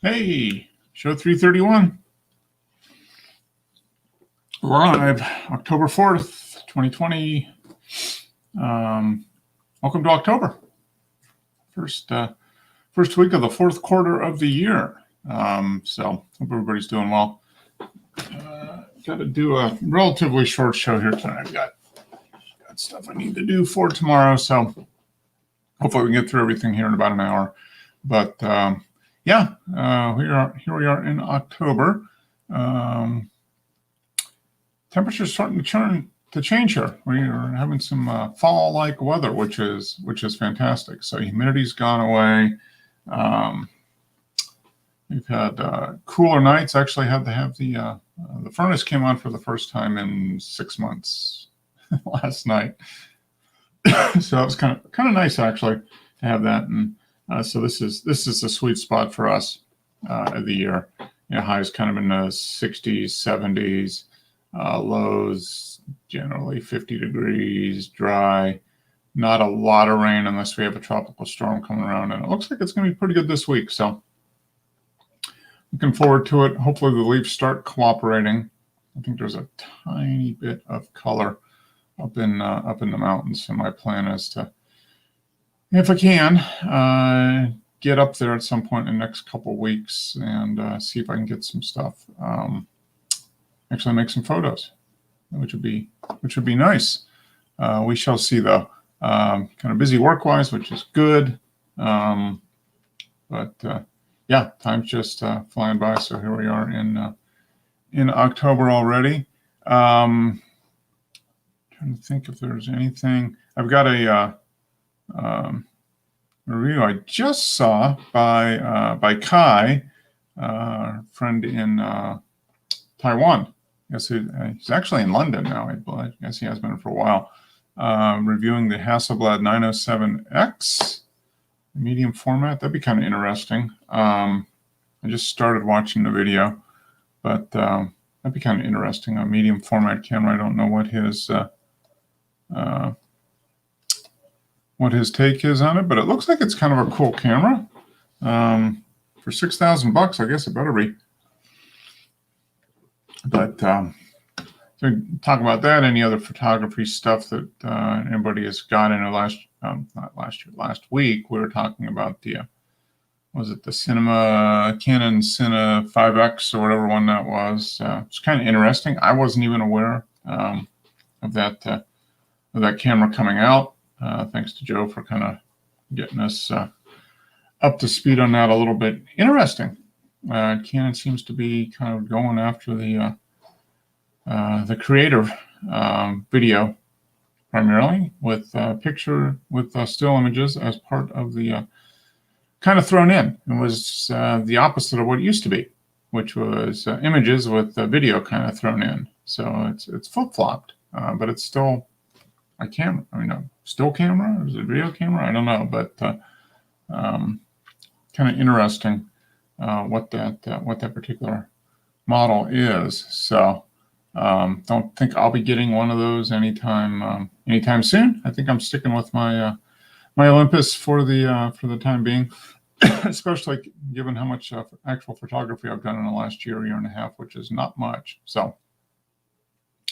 Hey, show 331. Live, October 4th, 2020. Welcome to October. First week of the fourth quarter of the year. So hope everybody's doing well. Got to do a relatively short show here tonight. I've got stuff I need to do for tomorrow, so hopefully we can get through everything here in about an hour. But here we are in October. Temperature's starting to change here. We are having some fall-like weather, which is fantastic. So humidity's gone away. We've had cooler nights. Actually had to have the furnace came on for the first time in 6 months last night. So it was kind of nice actually to have that. And so this is a sweet spot for us of the year. Highs kind of in the 60s, 70s. Lows generally 50 degrees, dry, not a lot of rain unless we have a tropical storm coming around, and it looks like it's going to be pretty good this week. So looking forward to it. Hopefully the leaves start cooperating. I think there's a tiny bit of color up in the mountains, so my plan is to, if I can, get up there at some point in the next couple of weeks and see if I can get some stuff. Actually make some photos, which would be nice. We shall see though. Kind of busy work-wise, which is good. But time's just flying by. So here we are in October already. Trying to think if there's anything. I've got a review I just saw by Kai, friend in Taiwan. Yes, he's actually in London now. I guess he has been for a while. Reviewing the Hasselblad 907X medium format. That'd be kind of interesting. I just started watching the video, but that'd be kind of interesting. A medium format camera. I don't know what his take is on it, but it looks like it's kind of a cool camera. For $6,000, I guess it better be. But so talk about that. Any other photography stuff that anybody has got in last week? We were talking about the was it the Canon Cine 5X or whatever one that was. It's kind of interesting. I wasn't even aware of that camera coming out. Thanks to Joe for kind of getting us up to speed on that a little bit. Interesting. Canon seems to be kind of going after the creative video primarily with still images as part of the kind of thrown in. It was the opposite of what it used to be, which was images with video kind of thrown in. So it's flip-flopped, but it's still a camera. I mean, a still camera? Is it a video camera? I don't know, but kind of interesting. What that particular model is. So don't think I'll be getting one of those anytime soon. I think I'm sticking with my Olympus for the time being, especially given how much actual photography I've done in the last year and a half, which is not much. So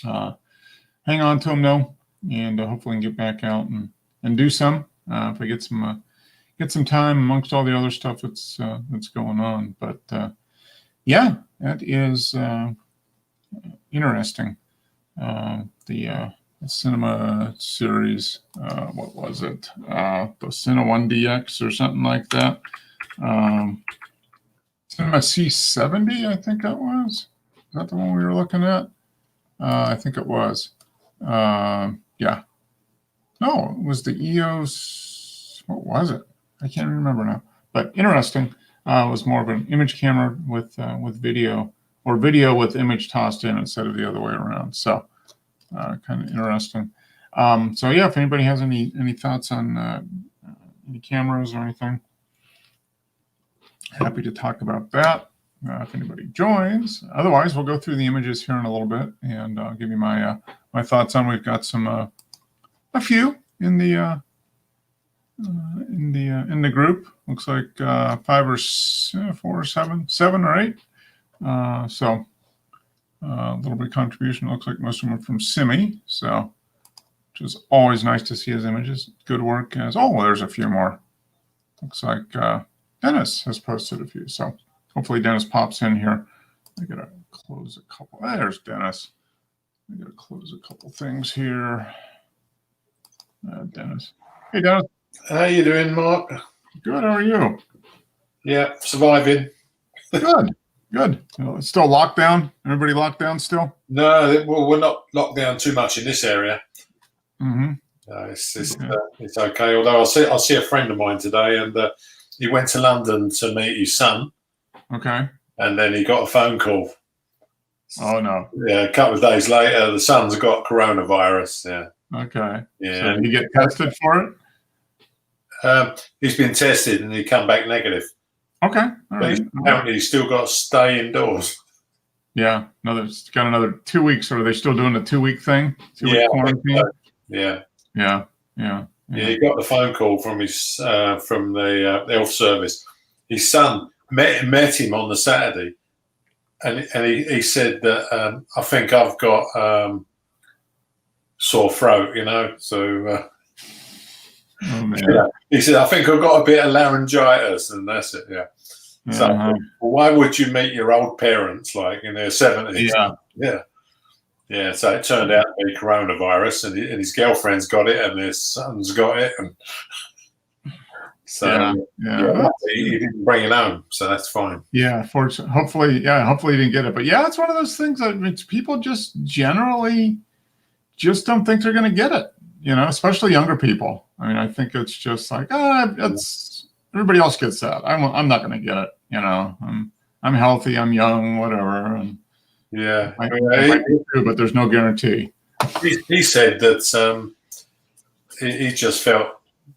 hang on to them though, and hopefully I can get back out and do some if I get some time amongst all the other stuff that's going on. But that is interesting. The cinema series, what was it? The Cine 1DX or something like that. Cinema C70, I think that was. Is that the one we were looking at? I think it was. No, it was the EOS. What was it? I can't remember now, but interesting. It was more of an image camera with video, or video with image tossed in instead of the other way around. So kind of interesting. If anybody has any thoughts on any cameras or anything, happy to talk about that if anybody joins. Otherwise, we'll go through the images here in a little bit and I'll give you my thoughts on. We've got a few in the in the group. Looks like 7 or 8. So a little bit of contribution. Looks like most of them are from Simi. So, which is always nice to see his images. Good work. There's a few more. Looks like Dennis has posted a few. So hopefully Dennis pops in here. I gotta close a couple. There's Dennis. I gotta close a couple things here. Dennis. Hey, Dennis. How you doing, Mark? Good. How are you? Yeah, surviving. Good. Good. It's still locked down. Everybody locked down still? No, well, we're not locked down too much in this area. Mm-hmm. It's okay. Although I'll see a friend of mine today, and he went to London to meet his son. Okay. And then he got a phone call. Oh no. Yeah, a couple of days later, the son's got coronavirus. Yeah. Okay. Yeah. So did he get tested for it? He's been tested and he come back negative. Okay. All right. Apparently, he's still got to stay indoors. Yeah. It's got another 2 weeks. Or are they still doing the 2-week thing? 2-week quarantine? So. Yeah. Yeah. He got the phone call from his from the health service. His son met him on the Saturday, and he said that I think I've got sore throat, So oh, man. Yeah. He said I think I've got a bit of laryngitis, and that's it. Yeah. So why would you meet your old parents like in their 70s? Yeah. So it turned out to be coronavirus, and his girlfriend's got it, and his son's got it, and so he didn't bring it home, so that's fine. Yeah, fortunately, hopefully he didn't get it. But yeah, it's one of those things that people just generally just don't think they're going to get it. Especially younger people. I mean, I think it's just like, it's everybody else gets that. I'm not going to get it. I'm healthy, I'm young, whatever. And yeah, might be true, but there's no guarantee. He said that he just felt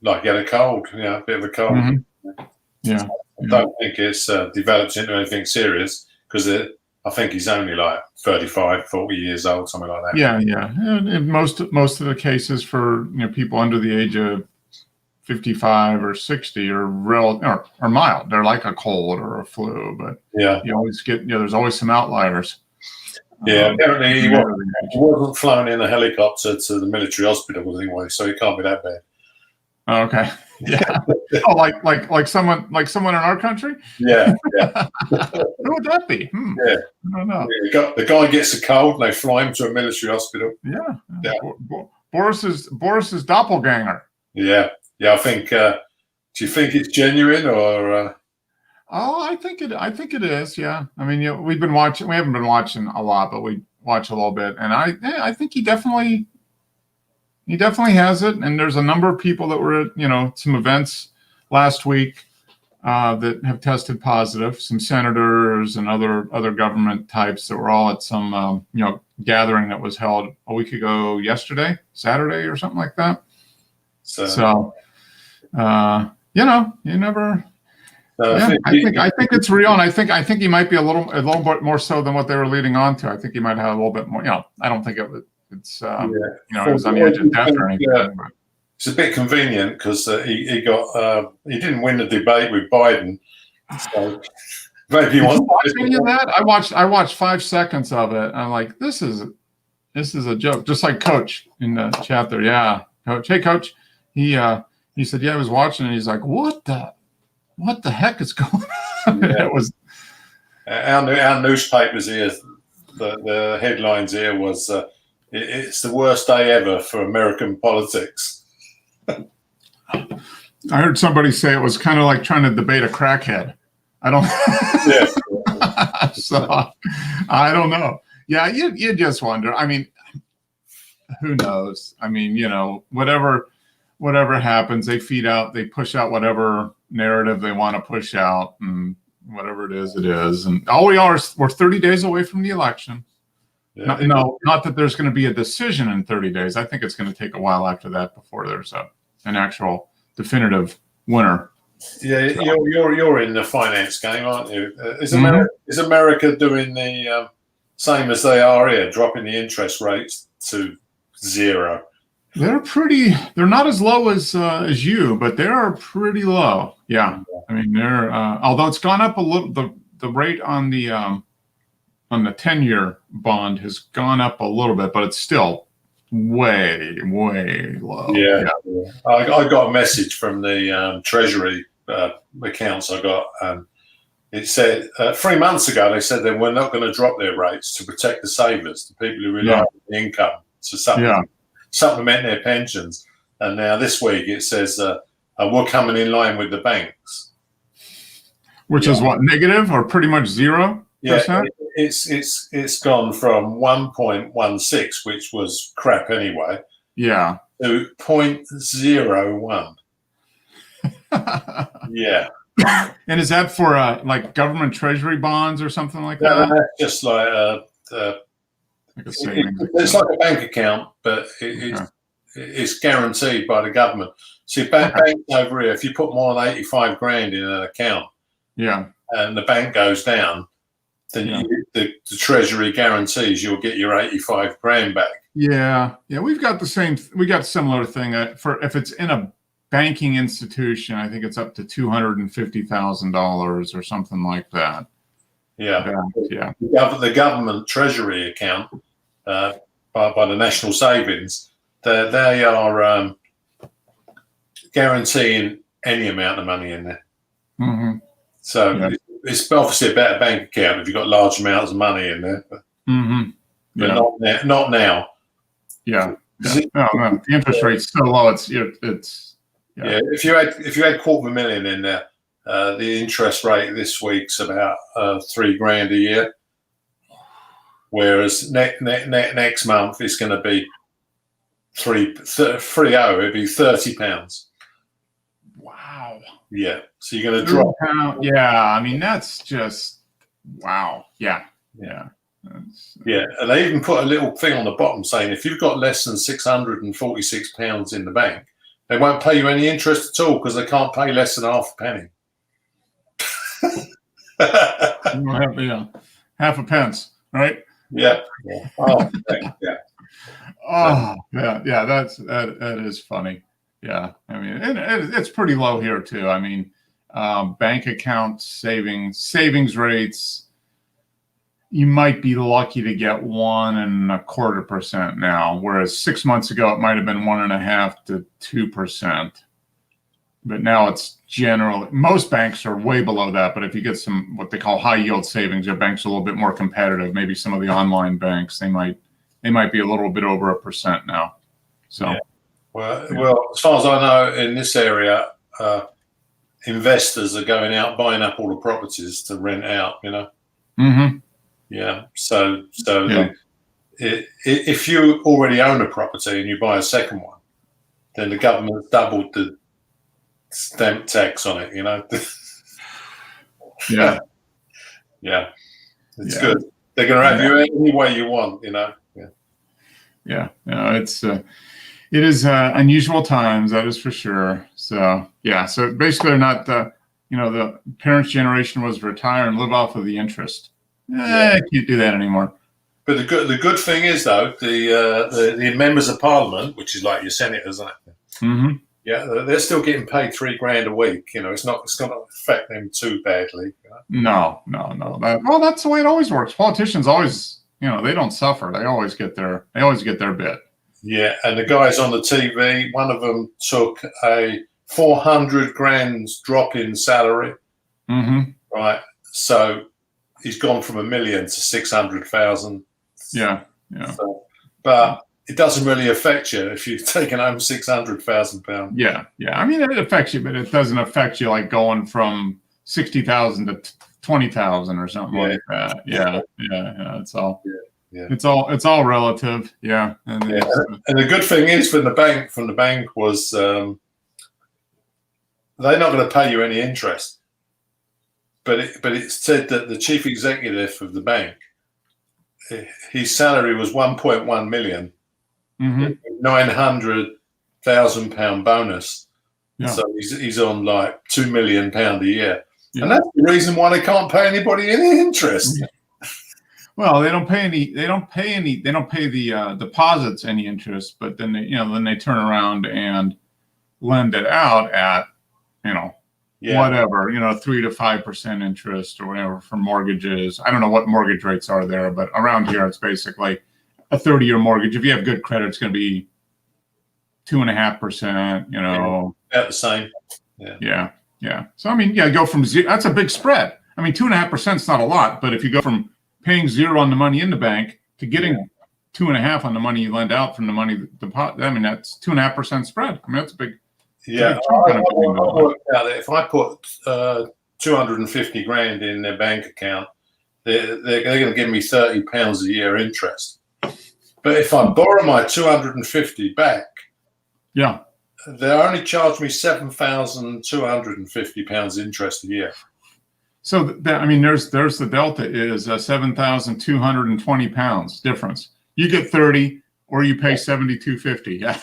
like he had a cold, a bit of a cold. Mm-hmm. Yeah. I don't think it's developed into anything serious because I think he's only like 35, 40 years old, something like that. Yeah. And in most of the cases for people under the age of 55 or 60 are mild. They're like a cold or a flu, but you always get there's always some outliers. Yeah, apparently he wasn't flown in a helicopter to the military hospital anyway, so he can't be that bad. Okay. Yeah. Oh, like someone in our country? Yeah. Who would that be? Yeah. I don't know. Yeah, the guy gets a cold and they fly him to a military hospital. Yeah. Boris's doppelganger. Yeah. I think. Do you think it's genuine or? I think it is. Yeah. I mean, we haven't been watching a lot, but we watch a little bit, and I think he definitely has it. And there's a number of people that were at some events last week that have tested positive. Some senators and other government types that were all at some gathering that was held a week ago, Saturday or something like that. So you never. I think it's real, and I think he might be a little bit more so than what they were leading on to. I think he might have a little bit more. I don't think it was on the edge of death or anything. It's a bit convenient because he didn't win the debate with Biden, so maybe he wants. Watch any of that? I watched 5 seconds of it. And I'm like, this is a joke. Just like Coach in the chapter. Yeah, Coach. Hey, Coach. He said, he was watching, and he's like, what the heck is going on? Yeah. It was our newspapers here. The headlines here was it's the worst day ever for American politics. I heard somebody say it was kind of like trying to debate a crackhead. I don't. Yeah. So I don't know. Yeah, you just wonder. I mean, who knows? I mean, whatever happens, they push out whatever narrative they want to push out, and whatever it is. And all we're 30 days away from the election. Yeah. Not that there's going to be a decision in 30 days. I think it's going to take a while after that before there's an actual definitive winner. Yeah, you're in the finance game, aren't you? Is America doing the same as they are here, dropping the interest rates to 0? They're not as low as you, but they are pretty low. Yeah. I mean, they're although it's gone up a little. The rate on the 10-year bond has gone up a little bit, but it's still way low. Yeah. I got a message from the Treasury accounts I got. It said 3 months ago they said they were not going to drop their rates to protect the savers, the people who rely on the income to supplement their pensions. And now this week it says we're coming in line with the banks, which is what, negative or pretty much 0%? Yeah, it's gone from 1.16, which was crap anyway, to 0.01. Yeah. And is that for like government treasury bonds or something like that? No, that's just like like a savings. It's like a bank account, but it's guaranteed by the government. See, banks over here, if you put more than 85 grand in an account, and the bank goes down, then the Treasury guarantees you'll get your 85 grand back. Yeah, we've got the same. We got a similar thing for if it's in a banking institution. I think it's up to $250,000 or something like that. The government Treasury account by the National Savings, they are guaranteeing any amount of money in there. Mm-hmm. So it's obviously a better bank account if you've got large amounts of money in there. But, not now. No, the interest rate's so low. It's if you had $250,000 in there, the interest rate this week's about $3 grand a year, whereas next month it's going to be 30. It'd be £30. Wow. Yeah. So you're going to drop. I mean, that's just wow. Yeah. And they even put a little thing on the bottom saying if you've got less than £646 in the bank, they won't pay you any interest at all because they can't pay less than half a penny. Half a pence, right? Yeah. Oh, that is funny. Yeah, I mean, it's pretty low here too. I mean, bank account savings rates, you might be lucky to get 1.25% now, whereas 6 months ago it might have been 1.5% to 2%. But now it's generally, most banks are way below that. But if you get some what they call high yield savings, your bank's a little bit more competitive. Maybe some of the online banks, they might be a little bit over 1% now. So, well, as far as I know, in this area, investors are going out buying up all the properties to rent out. Mm-hmm. Yeah. So if you already own a property and you buy a second one, then the government's doubled the stamp tax on it. Yeah. It's good. They're going to have you any way you want. It is unusual times, that is for sure. So so basically they're not the parents' generation was retire and live off of the interest. I can't do that anymore. But the good thing is though, the members of parliament, which is like your senators, isn't it? Mm-hmm. Yeah, they're still getting paid $3 grand a week. It's not going to affect them too badly. No. That's the way it always works. Politicians always, they don't suffer. They always get their bit. Yeah, and the guys on the TV, one of them took a 400 grand drop in salary. Mm-hmm. Right, so he's gone from $1 million to 600,000. Yeah. So, but it doesn't really affect you if you've taken home £600,000. Yeah. I mean, it affects you, but it doesn't affect you like going from 60,000 to 20,000 or something like that. Yeah. It's all. Yeah. It's all relative. Yeah. And the good thing is from the bank was they're not going to pay you any interest. But it said that the chief executive of the bank, his salary was 1.1 million, £900,000 bonus. Yeah. So he's on like £2 million a year, and that's the reason why they can't pay anybody any interest. Well, they don't pay any. They don't pay any. They don't pay the deposits any interest. But then then they turn around and lend it out at whatever 3 to 5% interest or whatever for mortgages. I don't know what mortgage rates are there, but around here it's basically a 30-year mortgage. If you have good credit, it's going to be 2.5%. About the same. Yeah. So I mean, go from zero. That's a big spread. I mean, 2.5% is not a lot, but if you go from paying 0 on the money in the bank to getting 2.5 on the money you lend out from the money deposit, I mean, that's 2.5% spread. I mean, that's a big. Yeah, I worked out that if I put 250 grand in their bank account, they're going to give me £30 a year interest. But if I borrow my 250 back, they only charge me £7,250 interest a year. So there's the delta is £7,220 difference. You get 30, or you pay 7,250. Yeah.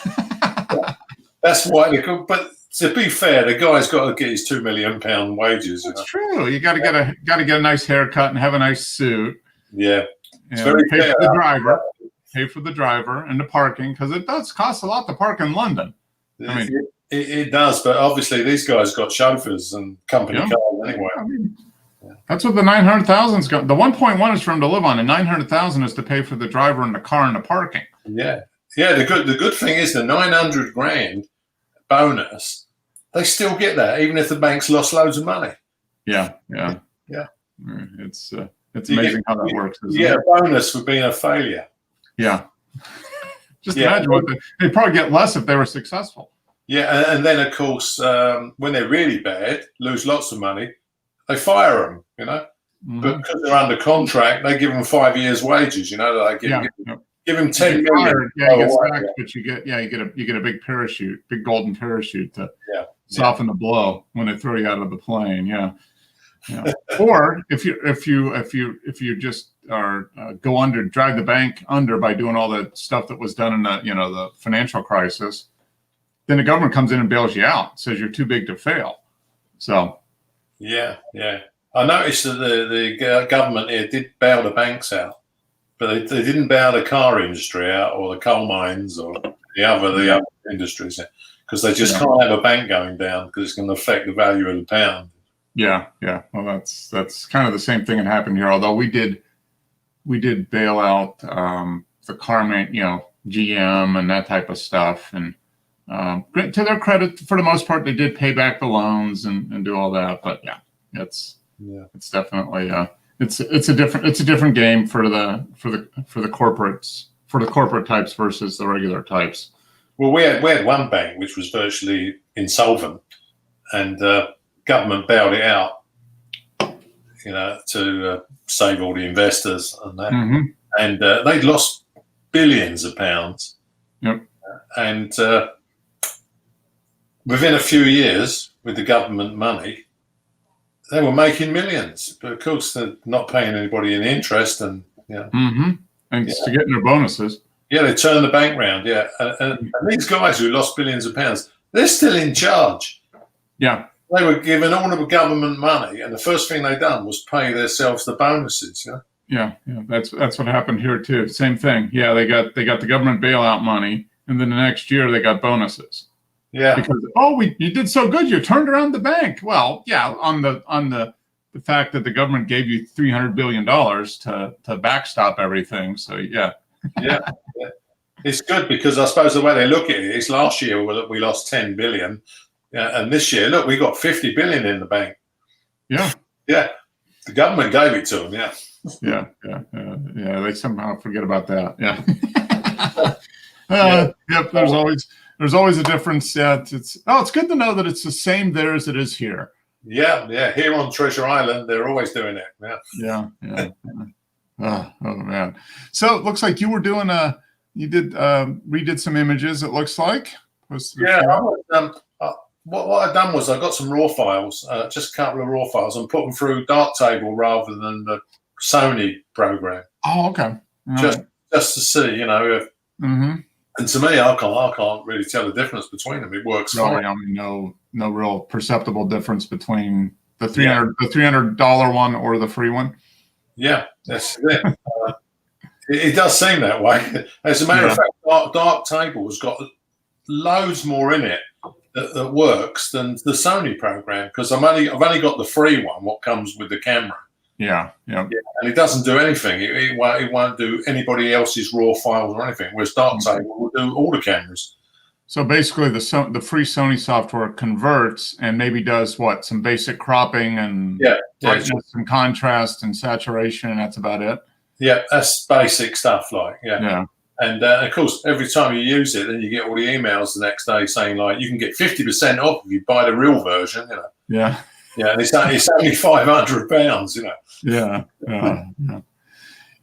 That's why they could. But to be fair, the guy's got to get his £2 million wages. That's true. You got to get a nice haircut and have a nice suit. Yeah, it's very pay fair. for the driver. Pay for the driver and the parking, because it does cost a lot to park in London. I mean, it does, but obviously these guys got chauffeurs and company cars anyway. I mean, that's what the 900,000's got. The 1.1 is for him to live on, and 900,000 is to pay for the driver and the car and the parking. Yeah. The good thing is the 900 grand bonus, they still get that even if the bank's lost loads of money. Yeah. It's amazing how that works. A bonus for being a failure. Yeah. Just imagine they'd probably get less if they were successful. Yeah, and then of course when they're really bad, lose lots of money, they fire them. But because they're under contract, they give them 5 years' wages. They give him 10 million. Yeah, he gets back, but you get a big parachute, big golden parachute to soften the blow when they throw you out of the plane. Yeah. Or if you just go under, drag the bank under by doing all the stuff that was done in the financial crisis, then the government comes in and bails you out, says you're too big to fail. So. Yeah. I noticed that the government here did bail the banks out, but they didn't bail the car industry out or the coal mines or the other industries, because they just can't have a bank going down because it's going to affect the value of the pound. Yeah. Well, that's kind of the same thing that happened here. Although we did bail out the car GM and that type of stuff, and to their credit, for the most part, they did pay back the loans and do all that. But it's definitely it's a different game for the corporates, for the corporate types versus the regular types. Well, we had one bank which was virtually insolvent, and government bailed it out, to save all the investors and that. And they'd lost billions of pounds. Yep. And within a few years, with the government money, they were making millions. But of course, they're not paying anybody any interest, and and to getting their bonuses. Yeah, they turned the bank round. Yeah, and these guys who lost billions of pounds, they're still in charge. Yeah. They were given all the government money, and the first thing they done was pay themselves the bonuses. Yeah. That's what happened here too. Same thing. Yeah, they got the government bailout money, and then the next year they got bonuses. Yeah. Because you did so good, you turned around the bank. Well, on the fact that the government gave you $300 billion to backstop everything. So yeah. It's good, because I suppose the way they look at it is last year we lost 10 billion. Yeah, and this year, look, we got 50 billion in the bank. Yeah. The government gave it to them. Yeah. They somehow forget about that. Yeah. Yep. There's always a difference. Yeah. It's good to know that it's the same there as it is here. Yeah. Here on Treasure Island, they're always doing it. Yeah. Oh man. So it looks like you were doing redid some images. It looks like. What I've done was I got some raw files, just a couple of raw files, and put them through Darktable rather than the Sony program. Oh, okay. Just to see, if. And to me, I can't really tell the difference between them. It works fine. I mean, no real perceptible difference between the $300 one or the free one. Yeah, that's it. It does seem that way. As a matter of fact, Dark Table's got loads more in it that works than the Sony program, because I've only got the free one, what comes with the camera. Yeah. And it doesn't do anything. It won't do anybody else's raw files or anything. Whereas Dark Table will do all the cameras. So basically, the free Sony software converts and maybe does what, some basic cropping and brightness and contrast and saturation, and that's about it. Yeah, that's basic stuff, like And of course, every time you use it, then you get all the emails the next day saying, like, you can get 50% off if you buy the real version. You know. Yeah. Yeah, and it's only £500. You know.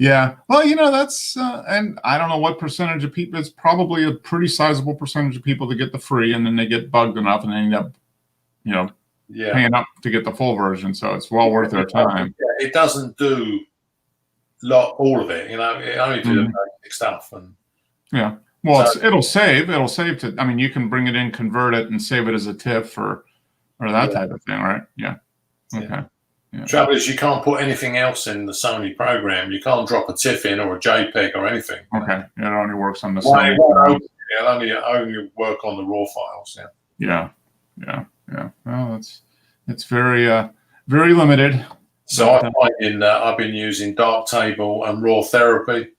Yeah. Well, that's, and I don't know what percentage of people, it's probably a pretty sizable percentage of people that get the free, and then they get bugged enough and they end up, paying up to get the full version. So it's well worth their time. Yeah, it doesn't do all of it, it only do the basic stuff. And well, so, it'll save to, I mean, you can bring it in, convert it, and save it as a TIFF or that type of thing, right? Yeah. Okay. Yeah. Trouble is, you can't put anything else in the Sony program. You can't drop a TIFF in or a JPEG or anything. Okay, it only works on the Sony. It'll only work on the raw files. Yeah. Well, it's very very limited. So I've been using Darktable and Raw Therapy.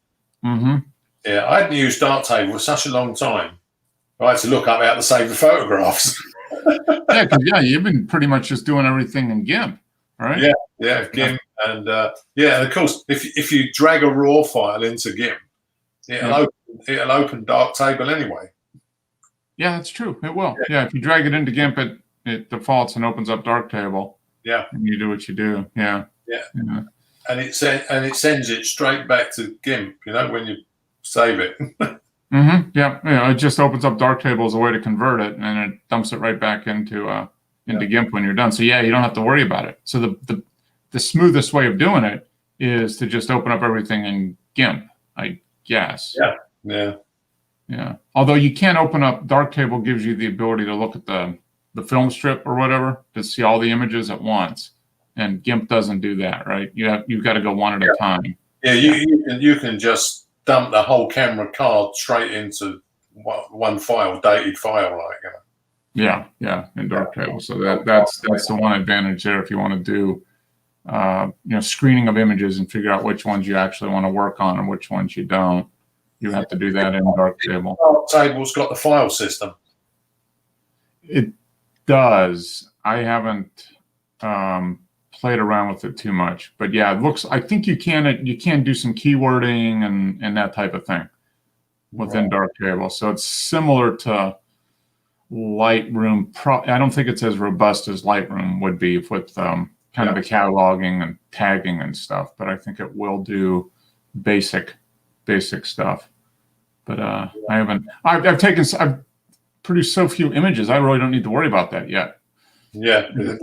Yeah, I hadn't used Darktable for such a long time. I had to look up how to save the photographs. You've been pretty much just doing everything in GIMP. Right? Yeah, GIMP, and of course, if you drag a raw file into GIMP, it'll open Darktable anyway. Yeah, that's true. It will. Yeah, if you drag it into GIMP, it defaults and opens up Darktable. Yeah, and you do what you do. Yeah. And it sends it straight back to GIMP. When you save it. Yeah. It just opens up Darktable as a way to convert it, and it dumps it right back into GIMP when you're done. So you don't have to worry about it. So the smoothest way of doing it is to just open up everything in GIMP, I guess. Yeah. Although you can't open up, Darktable gives you the ability to look at the film strip or whatever, to see all the images at once. And GIMP doesn't do that, right? You've got to go one at a time. Yeah, you can just dump the whole camera card straight into one file, dated file, like. Yeah, in Darktable. So that's the one advantage there. If you want to do, screening of images and figure out which ones you actually want to work on and which ones you don't, you have to do that in Darktable. Darktable's got the file system. It does. I haven't played around with it too much, but it looks. I think you can do some keywording and that type of thing within Darktable. So it's similar to Lightroom. I don't think it's as robust as Lightroom would be with kind of the cataloging and tagging and stuff, but I think it will do basic stuff. But I've produced so few images, I really don't need to worry about that yet. Yeah. Did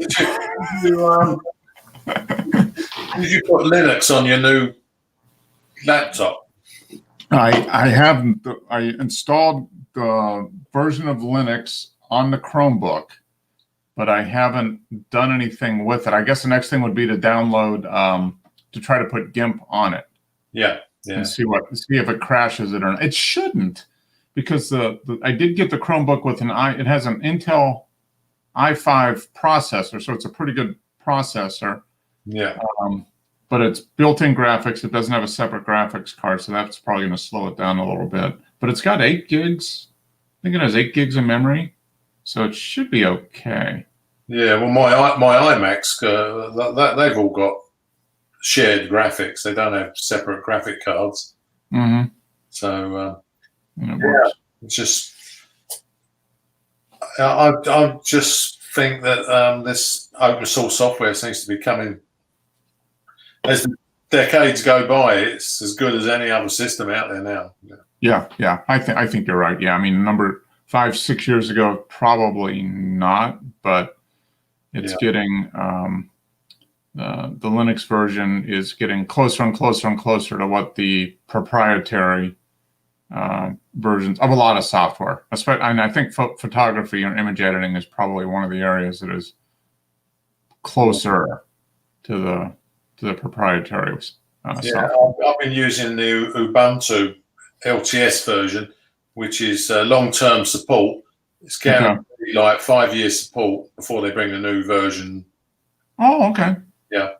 you put Linux on your new laptop? I haven't. I installed the version of Linux on the Chromebook, but I haven't done anything with it. I guess the next thing would be to download to try to put GIMP on it. Yeah. And see if it crashes it or not. It shouldn't, because I did get the Chromebook with it has an Intel i5 processor, so it's a pretty good processor. Yeah. But it's built-in graphics. It doesn't have a separate graphics card, so that's probably going to slow it down a little bit. But it's got 8 gigs. I think it has 8 gigs of memory, so it should be okay. Yeah. Well, my iMacs, they've all got shared graphics. They don't have separate graphic cards. So it's just. I just think that this open source software seems to be coming. As the decades go by, it's as good as any other system out there now. Yeah. I think you're right. Yeah, I mean, 5-6 years ago, probably not, but it's getting the Linux version is getting closer and closer and closer to what the proprietary versions of a lot of software. And I think photography and image editing is probably one of the areas that is closer to the proprietary Yeah, I've been using the Ubuntu LTS version, which is long-term support. It's guaranteed like 5 years support before they bring a new version. Oh, okay. Yeah.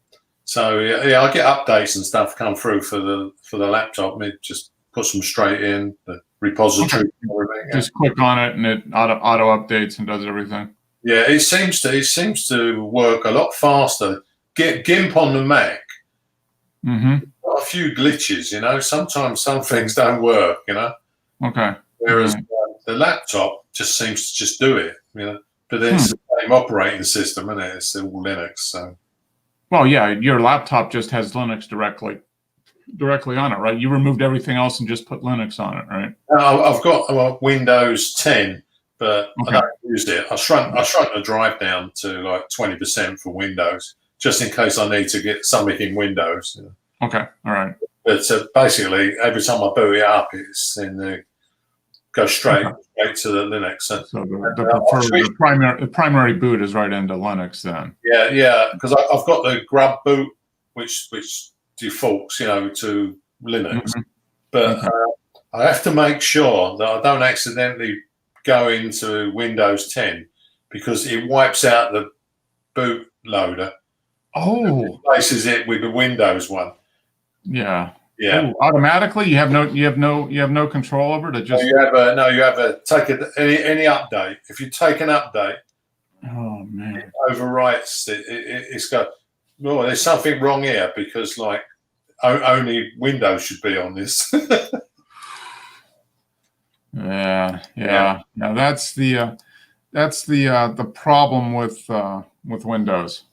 So yeah, I get updates and stuff come through for the laptop. It just puts them straight in the repository. Okay. Just click on it and it auto updates and does everything. Yeah, it seems to work a lot faster. Get GIMP on the Mac. Got a few glitches, you know. Sometimes some things don't work, you know. Okay. Whereas the laptop just seems to just do it, you know. But then it's the same operating system, isn't it? It's all Linux, so. Well, yeah, your laptop just has Linux directly on it, right? You removed everything else and just put Linux on it, right? I've got Windows 10, but I don't use it. I shrunk the drive down to like 20% for Windows, just in case I need to get something in Windows. You know. Okay, all right. But basically, every time I boot it up, it's in the go straight to the Linux. So the primary boot is right into Linux then. Yeah, because I've got the grub boot, which defaults, you know, to Linux, but I have to make sure that I don't accidentally go into Windows 10 because it wipes out the boot loader. Oh, replaces it with the Windows one. Yeah. Yeah. Ooh, automatically, you have no control over it. Just you have a take any update. If you take an update, oh man, it overwrites it. It's got there's something wrong here because like only Windows should be on this. Yeah. Now that's the problem with Windows.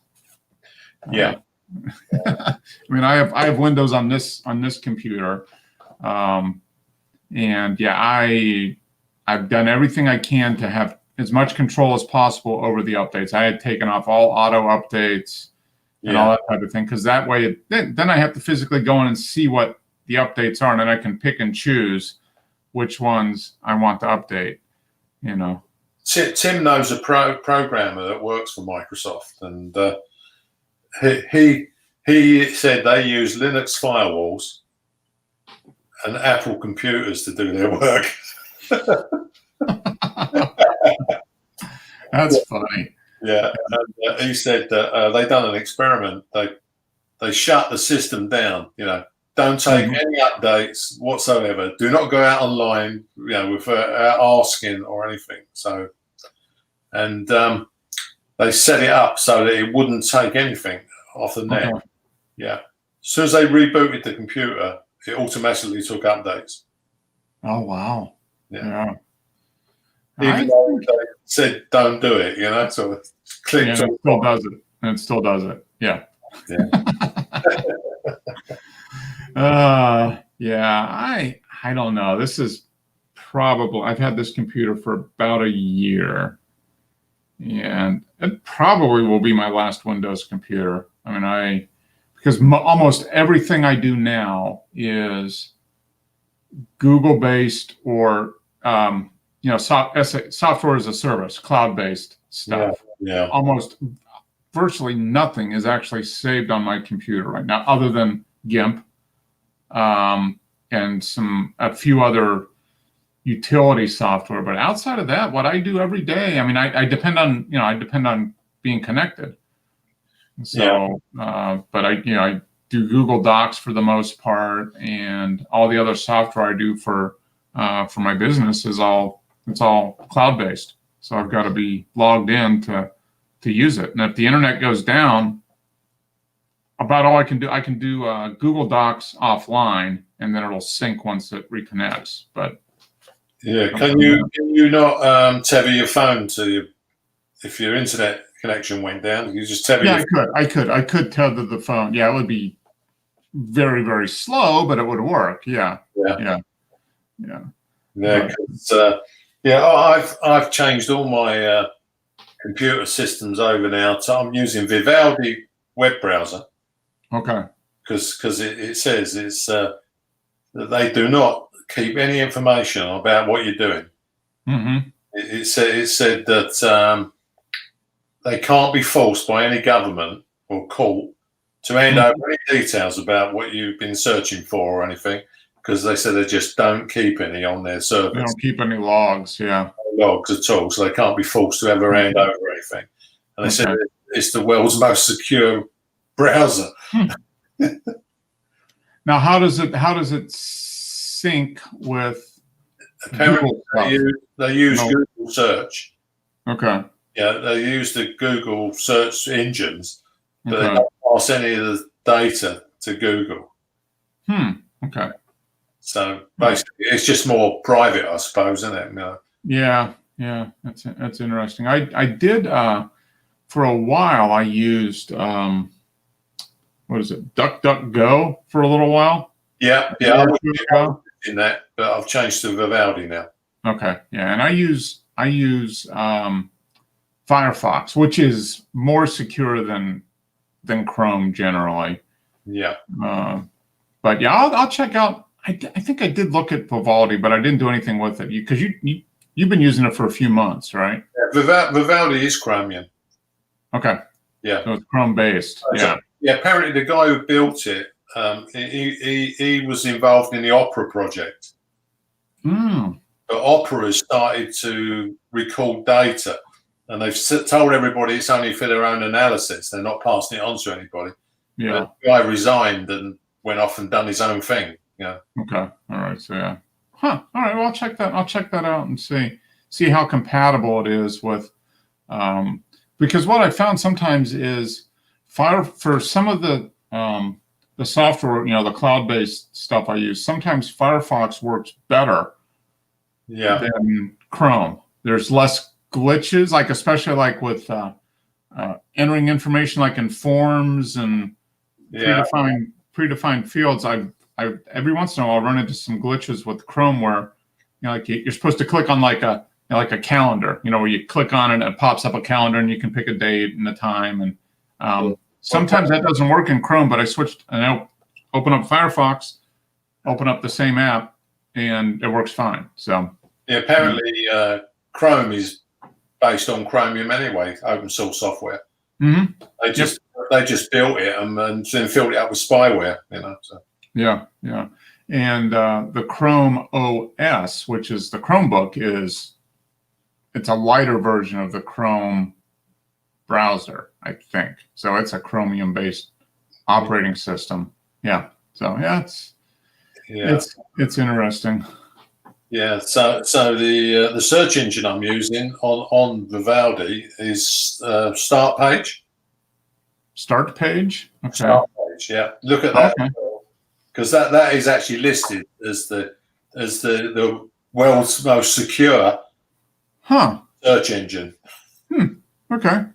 Yeah. I mean, I have Windows on this computer, and yeah, I've done everything I can to have as much control as possible over the updates. I had taken off all auto updates and all that type of thing, because that way, then I have to physically go in and see what the updates are, and then I can pick and choose which ones I want to update. You know, Tim knows a programmer that works for Microsoft, and he said they use Linux firewalls and Apple computers to do their work. That's funny. Yeah, and he said that they done an experiment. They shut the system down. You know, don't take any updates whatsoever. Do not go out online. You know, without asking or anything. So, and they set it up so that it wouldn't take anything off the net. Yeah. As soon as they rebooted the computer, it automatically took updates. Oh wow. Yeah. Even though they said don't do it, you know, so it clicked and it still does it. And it still does it. Yeah. I don't know. This is probably, I've had this computer for about a year, and it probably will be my last Windows computer. I mean, because almost everything I do now is Google based or software as a service, cloud based stuff. Yeah. Almost virtually nothing is actually saved on my computer right now, other than GIMP and a few other utility software. But outside of that, what I do every day, I mean, I depend on being connected. So, but I do Google Docs for the most part, and all the other software I do for my business it's all cloud based. So I've got to be logged in to use it. And if the internet goes down, about all I can do Google Docs offline, and then it'll sync once it reconnects. But yeah, can you not tether your phone to if your internet connection went down? You just tether. Yeah, I could tether the phone. Yeah, it would be very, very slow, but it would work. Yeah. I've changed all my computer systems over now. So I'm using Vivaldi web browser. Okay. Because it says it's that they do not keep any information about what you're doing. It said that they can't be forced by any government or court to hand over any details about what you've been searching for or anything, because they said they just don't keep any on their servers. They don't keep any logs, yeah. Logs at all, so they can't be forced to ever hand over anything. And they said it's the world's most secure browser. Now, how does it sync with Apparently Google they use Google search. Okay. Yeah, they use the Google search engines, but they don't pass any of the data to Google. Okay. So basically, it's just more private, I suppose, isn't it? No. Yeah. That's interesting. I did for a while. I used what is it, DuckDuckGo for a little while. Yeah. I was in that, but I've changed to Vivaldi now. Okay. Yeah, and I use Firefox, which is more secure than Chrome generally. Yeah. But yeah, I'll check out. I think I did look at Vivaldi, but I didn't do anything with it because you've been using it for a few months, right? Yeah, Vivaldi is Chromium. Okay. Yeah. So it's Chrome based. Yeah. Apparently, the guy who built it, he was involved in the Opera project. But Opera has started to record data, and they've told everybody it's only for their own analysis. They're not passing it on to anybody. Yeah. But the guy resigned and went off and done his own thing. Yeah. Okay. All right. So yeah. All right. Well, I'll check that out and see how compatible it is with. Because what I found sometimes is for some of the software, the cloud-based stuff I use, sometimes Firefox works better than Chrome. There's less glitches, like especially like with entering information like in forms and predefined fields. I every once in a while I'll run into some glitches with Chrome where like you're supposed to click on like a calendar, where you click on it and it pops up a calendar and you can pick a date and a time. And sometimes that doesn't work in Chrome, but I switched and I open up Firefox, open up the same app, and it works fine. So yeah, apparently Chrome is based on Chromium anyway, open source software. They just built it and then filled it up with spyware, So. Yeah. And the Chrome OS, which is the Chromebook, it's a lighter version of the Chrome browser, I think. So it's a Chromium-based operating system. Yeah. So yeah, it's interesting. Yeah. So the search engine I'm using on Vivaldi is Start Page. Start Page. Okay. Start Page. Yeah. Look at that. Because that is actually listed as the world's most secure search engine. Okay.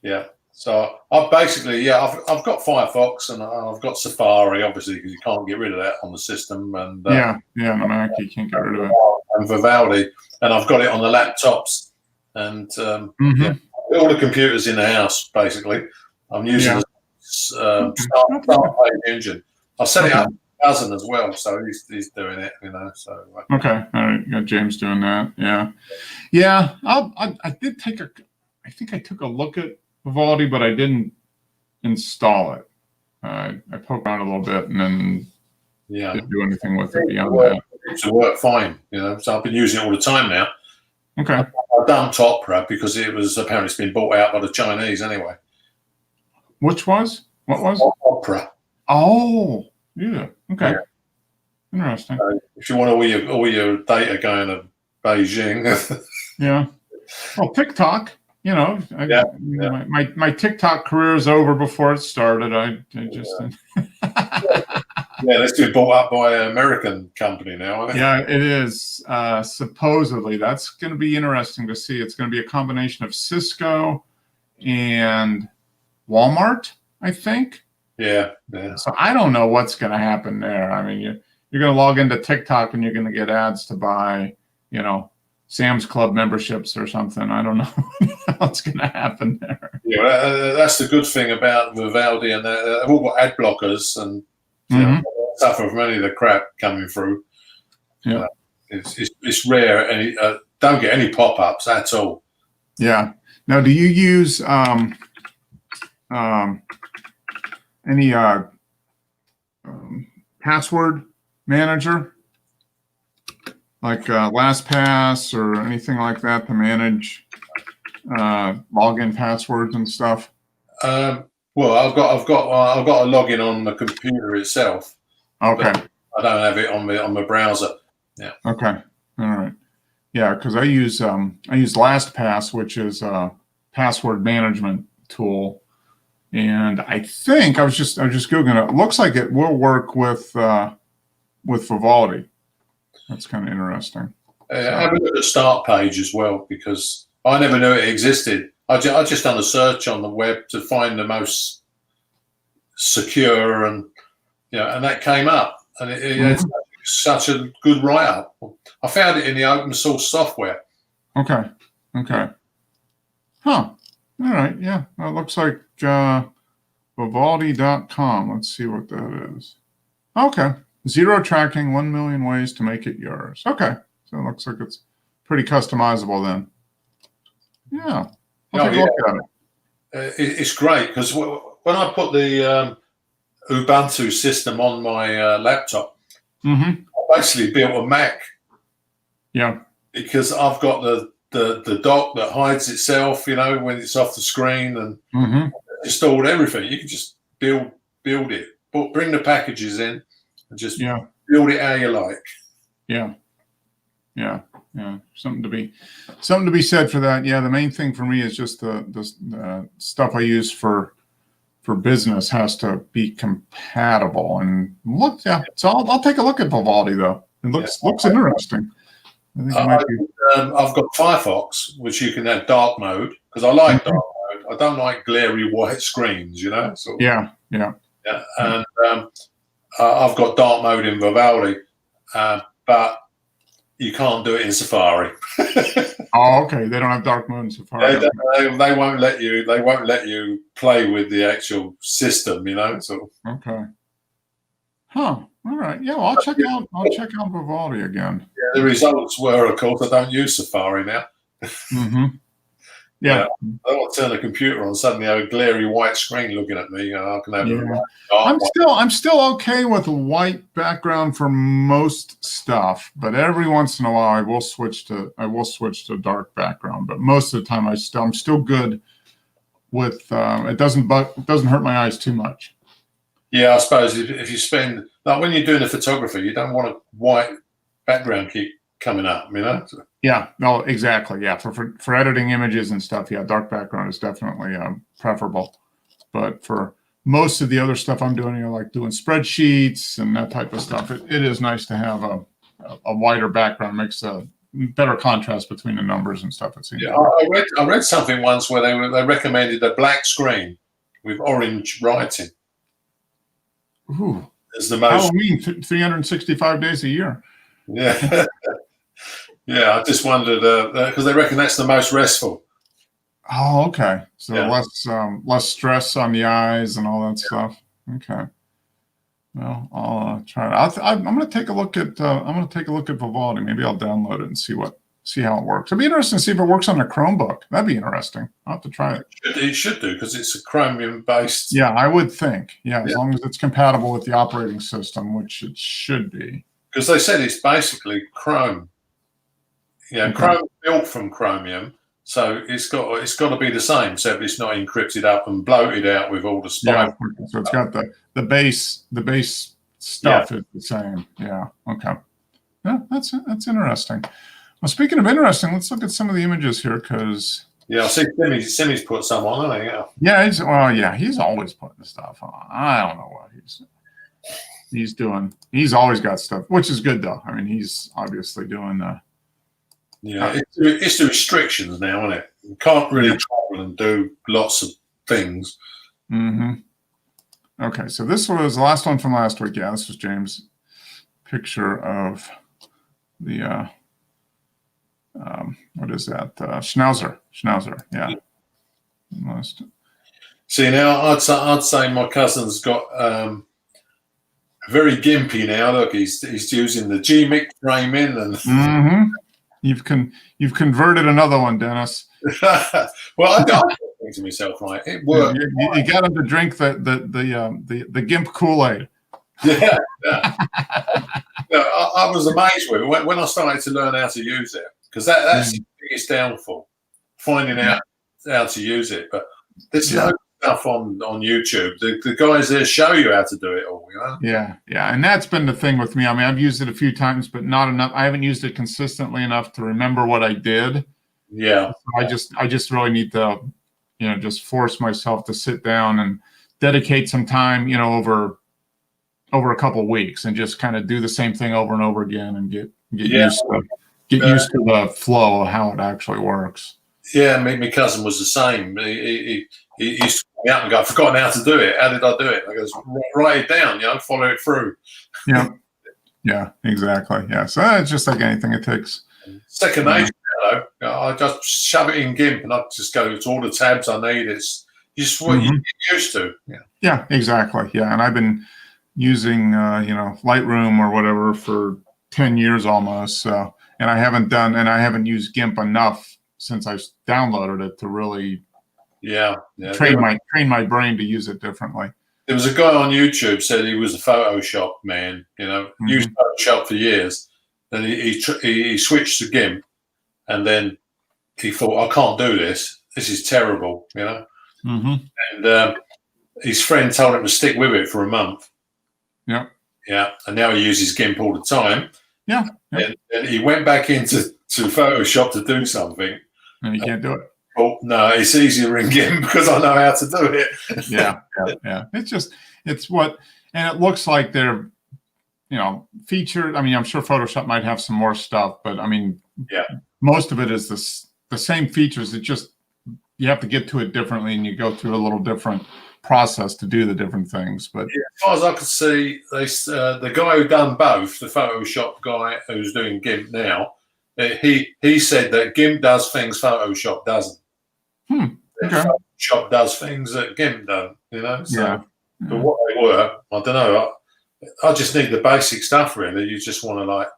Yeah. So I've basically I've got Firefox and I've got Safari, obviously, because you can't get rid of that on the system. And on the Mac you can't get rid of it. And Vivaldi, and I've got it on the laptops and all the computers in the house. Basically, I'm using the Start Page engine. I set it up with my cousin as well, so he's doing it, So okay, all right, you got James doing that, yeah. I did I think I took a look at Vivaldi, but I didn't install it. I poked around a little bit and then didn't do anything with it beyond that. It worked fine, So I've been using it all the time now. Okay. I dumped Opera because apparently it's been bought out by the Chinese anyway. What was? Opera. Oh, yeah. Okay. Yeah. Interesting. If you want all your data going to Beijing. Yeah. Well, TikTok, my TikTok career is over before it started. I just. That's been bought up by an American company now, isn't it? Yeah, it is. Supposedly, that's going to be interesting to see. It's going to be a combination of Cisco and Walmart, I think. Yeah. So I don't know what's going to happen there. I mean, you're going to log into TikTok and you're going to get ads to buy, Sam's Club memberships or something. I don't know what's going to happen there. Yeah, that's the good thing about Vivaldi, and they've all got ad blockers and suffer from any of the crap coming through. Yeah, it's rare, and don't get any pop-ups at all. Yeah. Now, do you use any password manager like LastPass or anything like that to manage login passwords and stuff? Well, I've got a login on the computer itself. Okay. I don't have it on my browser. Yeah. Okay. All right. Yeah, because I use LastPass, which is a password management tool, and I think I was just googling it. It looks like it will work with Vivaldi. That's kind of interesting. Have a look at Start Page as well, because I never knew it existed. I just done a search on the web to find the most secure, and and that came up, and it's such a good write-up. I found it in the open source software. Okay. Huh. All right. Yeah. It looks like Vivaldi.com. Let's see what that is. Okay. Zero tracking, 1 million ways to make it yours. Okay. So it looks like it's pretty customizable then. Yeah. I'll take a look at it. It's great because when I put the Ubuntu system on my laptop, I basically built a Mac. Yeah. Because I've got the dock that hides itself, when it's off the screen, and installed everything. You can just build it, but bring the packages in and just build it how you like. Yeah. Something to be said for that. Yeah, the main thing for me is just the stuff I use for business has to be compatible. And look, so I'll take a look at Vivaldi though. It looks interesting. I think it might be. I've got Firefox, which you can have dark mode, because I like dark mode. I don't like glary white screens, So yeah. And I've got dark mode in Vivaldi, but you can't do it in Safari. Oh, okay. They don't have dark mode in Safari. They won't let you. They won't let you play with the actual system. So okay. Huh. All right. Yeah. Well, I'll check out Vivaldi again. Yeah. The results were, of course, I don't use Safari now. Yeah. I want to turn the computer on. Suddenly, I have a glary white screen looking at me. I can have I'm still okay with a white background for most stuff, but every once in a while I will switch to dark background. But most of the time I'm still good with it doesn't hurt my eyes too much. Yeah, I suppose if you spend, like when you're doing a photography, you don't want a white background keep coming up, Yeah, no, exactly. Yeah, for editing images and stuff, dark background is definitely preferable. But for most of the other stuff I'm doing, like doing spreadsheets and that type of stuff, it is nice to have a wider background. Makes a better contrast between the numbers and stuff. It seems. Yeah, I read something once where they recommended a black screen with orange writing. Ooh, as the most Halloween 365 days a year. Yeah. Yeah, I just wondered because they reckon that's the most restful. Oh, okay. So less stress on the eyes and all that stuff. Okay. Well, I'll try it. I'm going to take a look at Vivaldi. Maybe I'll download it and see how it works. It'd be interesting to see if it works on a Chromebook. That'd be interesting. I'll have to try it. It should do because it's a Chromium based. Yeah, I would think. Yeah, as long as it's compatible with the operating system, which it should be. Because they said it's basically Chrome. Yeah, okay. Chrome built from Chromium, so it's got to be the same. So it's not encrypted up and bloated out with all the spy. Yeah, so it's got the base stuff is the same. Yeah. Okay. Yeah, that's interesting. Well, speaking of interesting, let's look at some of the images here because. Yeah, I see Simmy's put some on, hasn't he? Yeah. He's always putting stuff on. I don't know what he's doing. He's always got stuff, which is good though. I mean, he's obviously doing. It's the restrictions now, isn't it? You can't really travel and do lots of things. Okay, so this was the last one from last week. Yeah, this was James' picture of the what is that? Schnauzer. Yeah. See now, I'd say my cousin's got very gimpy now. Look, he's using the GMIC framing and. You've converted another one, Dennis. Well, I think to myself, like, it worked. You got him to drink the GIMP Kool-Aid. Yeah, yeah. I was amazed with it when I started to learn how to use it, because that's the biggest downfall, finding out how to use it. But there's no stuff on YouTube. The guys there show you how to do it all. Yeah, and that's been the thing with me. I mean, I've used it a few times, but not enough. I haven't used it consistently enough to remember what I did. Yeah, so I just really need to, just force myself to sit down and dedicate some time, over a couple of weeks, and just kind of do the same thing over and over again, and get used to the flow of how it actually works. Yeah, my cousin was the same. He used to call me up and go, "I've forgotten how to do it. How did I do it?" I goes, "Write it down, follow it through." Yeah, exactly. Yeah, so it's just like anything. It takes second nature. I just shove it in GIMP, and I just go to all the tabs I need. It's just what you get used to. Yeah, exactly. Yeah, and I've been using Lightroom or whatever for 10 years almost. So, and I haven't used GIMP enough since I downloaded it to really train my brain to use it differently. There was a guy on YouTube said he was a Photoshop man, used Photoshop for years. Then he switched to GIMP, and then he thought, "I can't do this. This is terrible," And his friend told him to stick with it for a month. Yeah, and now he uses GIMP all the time. Yeah. And he went back into Photoshop to do something. And you can't do it. Oh, no, it's easier in GIMP because I know how to do it. Yeah. And it looks like they're, featured. I mean, I'm sure Photoshop might have some more stuff, but I mean, most of it is the same features. It just, you have to get to it differently, and you go through a little different process to do the different things. But as far as I could see, the guy who done both, the Photoshop guy who's doing GIMP now, he said that GIMP does things Photoshop doesn't. Okay. Photoshop does things that GIMP don't. So but what they were, I don't know. I just need the basic stuff, really. You just want to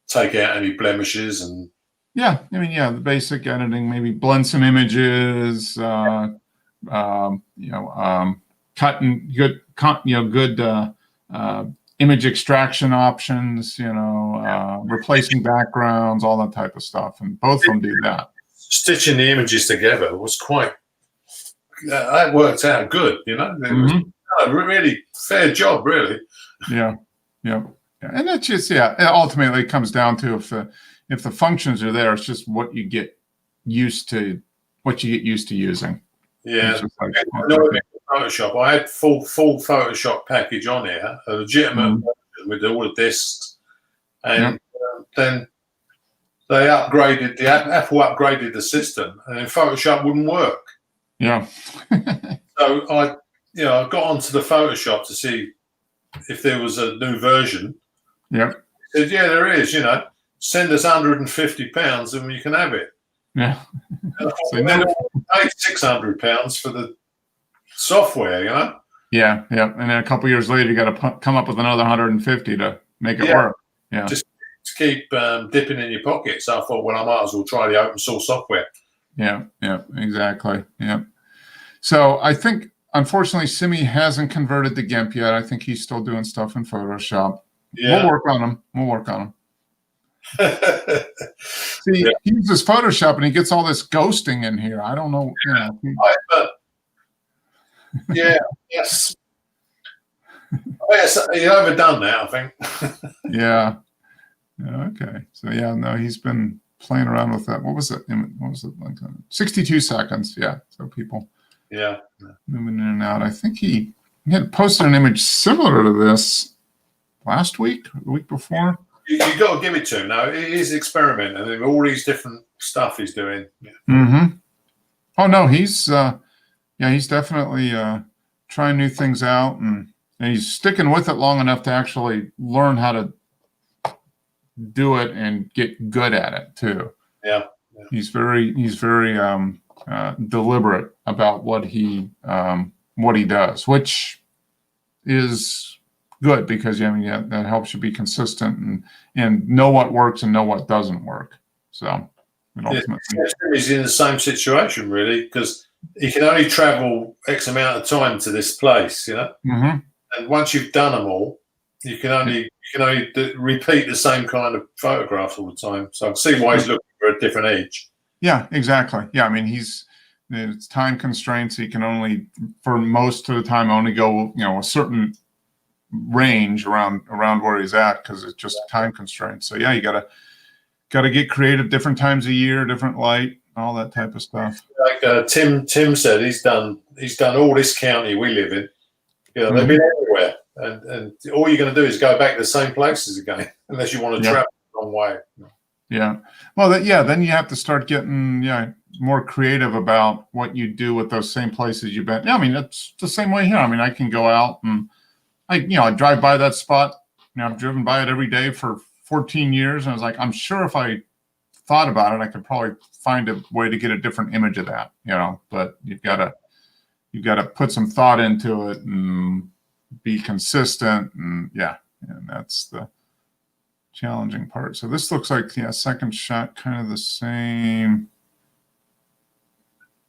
take out any blemishes and the basic editing, maybe blend some images, cut and good image extraction options, replacing backgrounds, all that type of stuff, and both of them do that. Stitching the images together was quite. That worked out good, It was a really fair job, really. Yeah, and it's just ultimately it comes down to if the functions are there, it's just what you get used to using. Yeah, Photoshop. I had full Photoshop package on here, a legitimate version with all the discs, and then they upgraded Apple upgraded the system, and then Photoshop wouldn't work. Yeah. So I got onto the Photoshop to see if there was a new version. Yeah. Said, yeah, there is. Send us £150 and you can have it. Yeah. So then I paid £600 for the software. Yeah. And then a couple of years later, you got to come up with another 150 to make it work. Yeah. Just to keep dipping in your pocket. So I thought, well, I might as well try the open source software. Yeah. Exactly. Yeah. So I think, unfortunately, Simi hasn't converted to GIMP yet. I think he's still doing stuff in Photoshop. Yeah. We'll work on him. See, he uses Photoshop and he gets all this ghosting in here. I don't know. Yes. He's overdone that, I think. Yeah. Okay. So he's been playing around with that. What was it like? 62 seconds. Yeah. So people. Yeah. Moving in and out. I think he had posted an image similar to this last week, the week before. You got to give it to him. No, he's experimenting with all these different stuff he's doing. Oh no, he's definitely trying new things out, and he's sticking with it long enough to actually learn how to do it and get good at it too. Yeah. He's very deliberate about what he does, which is good because that helps you be consistent and know what works and know what doesn't work. So ultimately. He's in the same situation, really, because he can only travel X amount of time to this place, you know. Mm-hmm. And once you've done them all, you can only repeat the same kind of photographs all the time. So I can see why he's looking for a different edge. Yeah, exactly. Yeah, I mean, it's time constraints. He can only, for most of the time, only go, a certain range around where he's at, because it's just time constraints. So yeah, you gotta get creative. Different times of year, different light, all that type of stuff. Like Tim said, he's done all this county we live in. They've been everywhere, and all you're going to do is go back to the same places again, unless you want to travel a long way. Yeah. Well, then you have to start getting more creative about what you do with those same places you've been. Yeah, I mean, it's the same way here. I mean, I can go out and I drive by that spot. I've driven by it every day for 14 years, and I was like, I'm sure if I thought about it, I could probably find a way to get a different image of that. But you've got to put some thought into it and be consistent, and that's the challenging part. So this looks like second shot, kind of the same.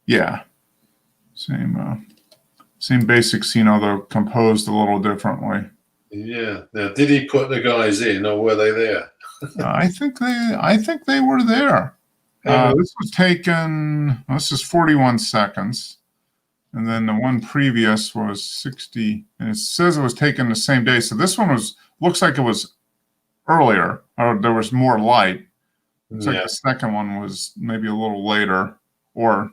Yeah, same basic scene, although composed a little differently. Yeah. Now, did he put the guys in, or were they there? I think they were there. This was taken. This is 41 seconds. And then the one previous was 60, and it says it was taken the same day. So this one looks like it was earlier, or there was more light. Looks like the second one was maybe a little later, or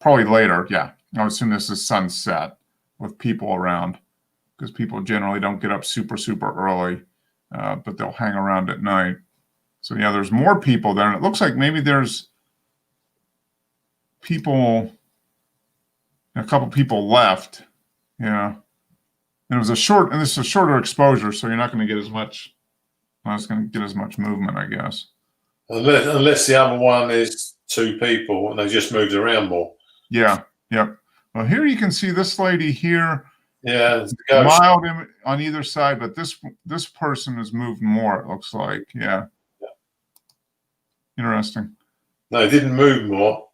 probably later. Yeah, I would assume this is sunset with people around, because people generally don't get up super, super early, but they'll hang around at night. So yeah, there's more people there, and it looks like maybe there's a couple people left. Yeah. And this is a shorter exposure, so you're not going to get as much movement, I guess. Unless the other one is two people and they just moved around more. Yeah. Yep. Well, here you can see this lady here. Yeah. Mild on either side, but this person has moved more, it looks like. Yeah. Interesting. No, he didn't move more.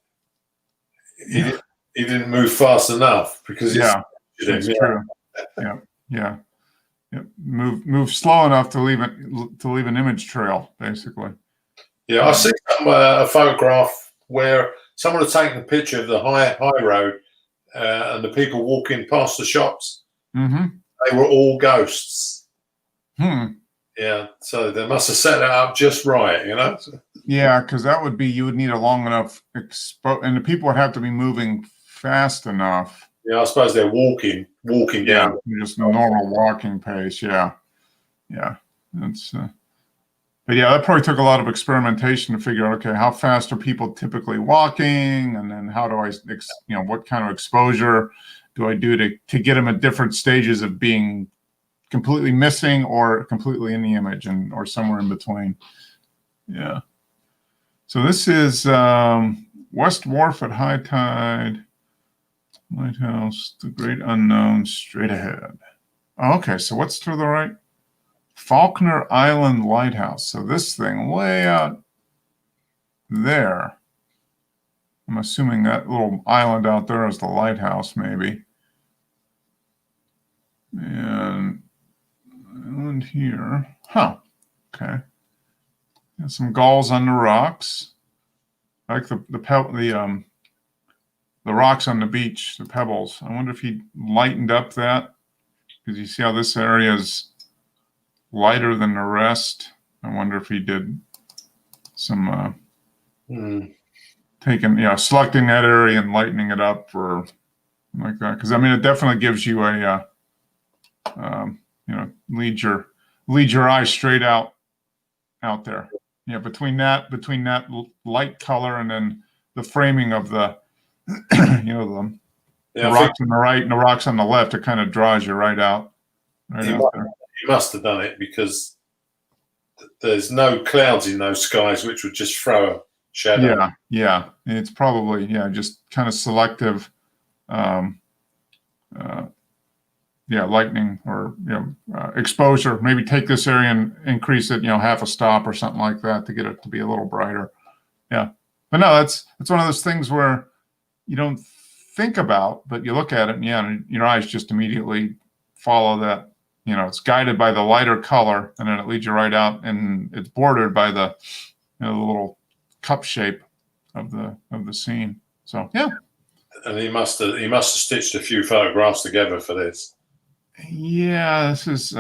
He didn't move fast enough, because it's true. Yeah. Move slow enough to leave an image trail, basically. Yeah, I see a photograph where someone had taken a picture of the high road, and the people walking past the shops. Mm-hmm. They were all ghosts. Yeah, so they must have set that up just right, Yeah, because you would need a long enough and the people would have to be moving fast enough. Yeah, I suppose they're walking down. Just a normal walking pace. Yeah. That's. But yeah, that probably took a lot of experimentation to figure out, okay, how fast are people typically walking, and then how do I, what kind of exposure do I do to get them at different stages of being completely missing or completely in the image, or somewhere in between. Yeah. So this is West Wharf at high tide. Lighthouse, the great unknown, straight ahead. Okay, so what's to the right? Faulkner Island Lighthouse. So this thing way out there. I'm assuming that little island out there is the lighthouse, maybe. And island here. Huh. Okay. And some gulls on the rocks. I like the rocks on the beach, the pebbles. I wonder if he lightened up that, because you see how this area is lighter than the rest. I wonder if he did some selecting that area and lightening it up, or like that. Because I mean, it definitely gives you a lead your eye straight out there. Yeah, between that light color and then the framing of the the rocks on the right and the rocks on the left, it kind of draws you right out there. He must have done it, because there's no clouds in those skies, which would just throw a shadow. Yeah. It's probably just kind of selective, lightning or exposure. Maybe take this area and increase it, half a stop or something like that to get it to be a little brighter. Yeah, But no, that's one of those things where you don't think about, but you look at it, and your eyes just immediately follow that. It's guided by the lighter color, and then it leads you right out, and it's bordered by the the little cup shape of the scene. So yeah. And he must have stitched a few photographs together for this. Yeah, this is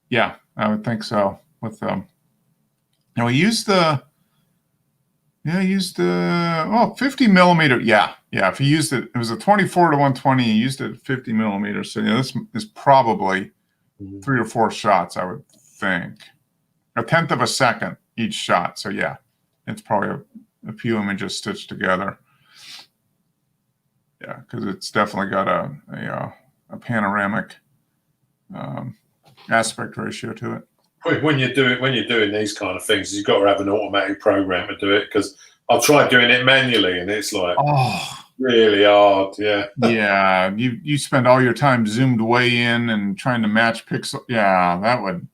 yeah, I would think so. With he used the 50 millimeter. Yeah. If he used it, it was a 24 to 120. He used it at 50 millimeters. So this is probably 3 or 4 shots, I would think. A tenth of a second each shot. So yeah, it's probably a few images stitched together. Yeah, because it's definitely got a panoramic aspect ratio to it. When you're doing these kind of things, you've got to have an automatic program to do it, because I've tried doing it manually and it's like really hard. Yeah. Yeah, you spend all your time zoomed way in and trying to match pixel. Yeah, that would.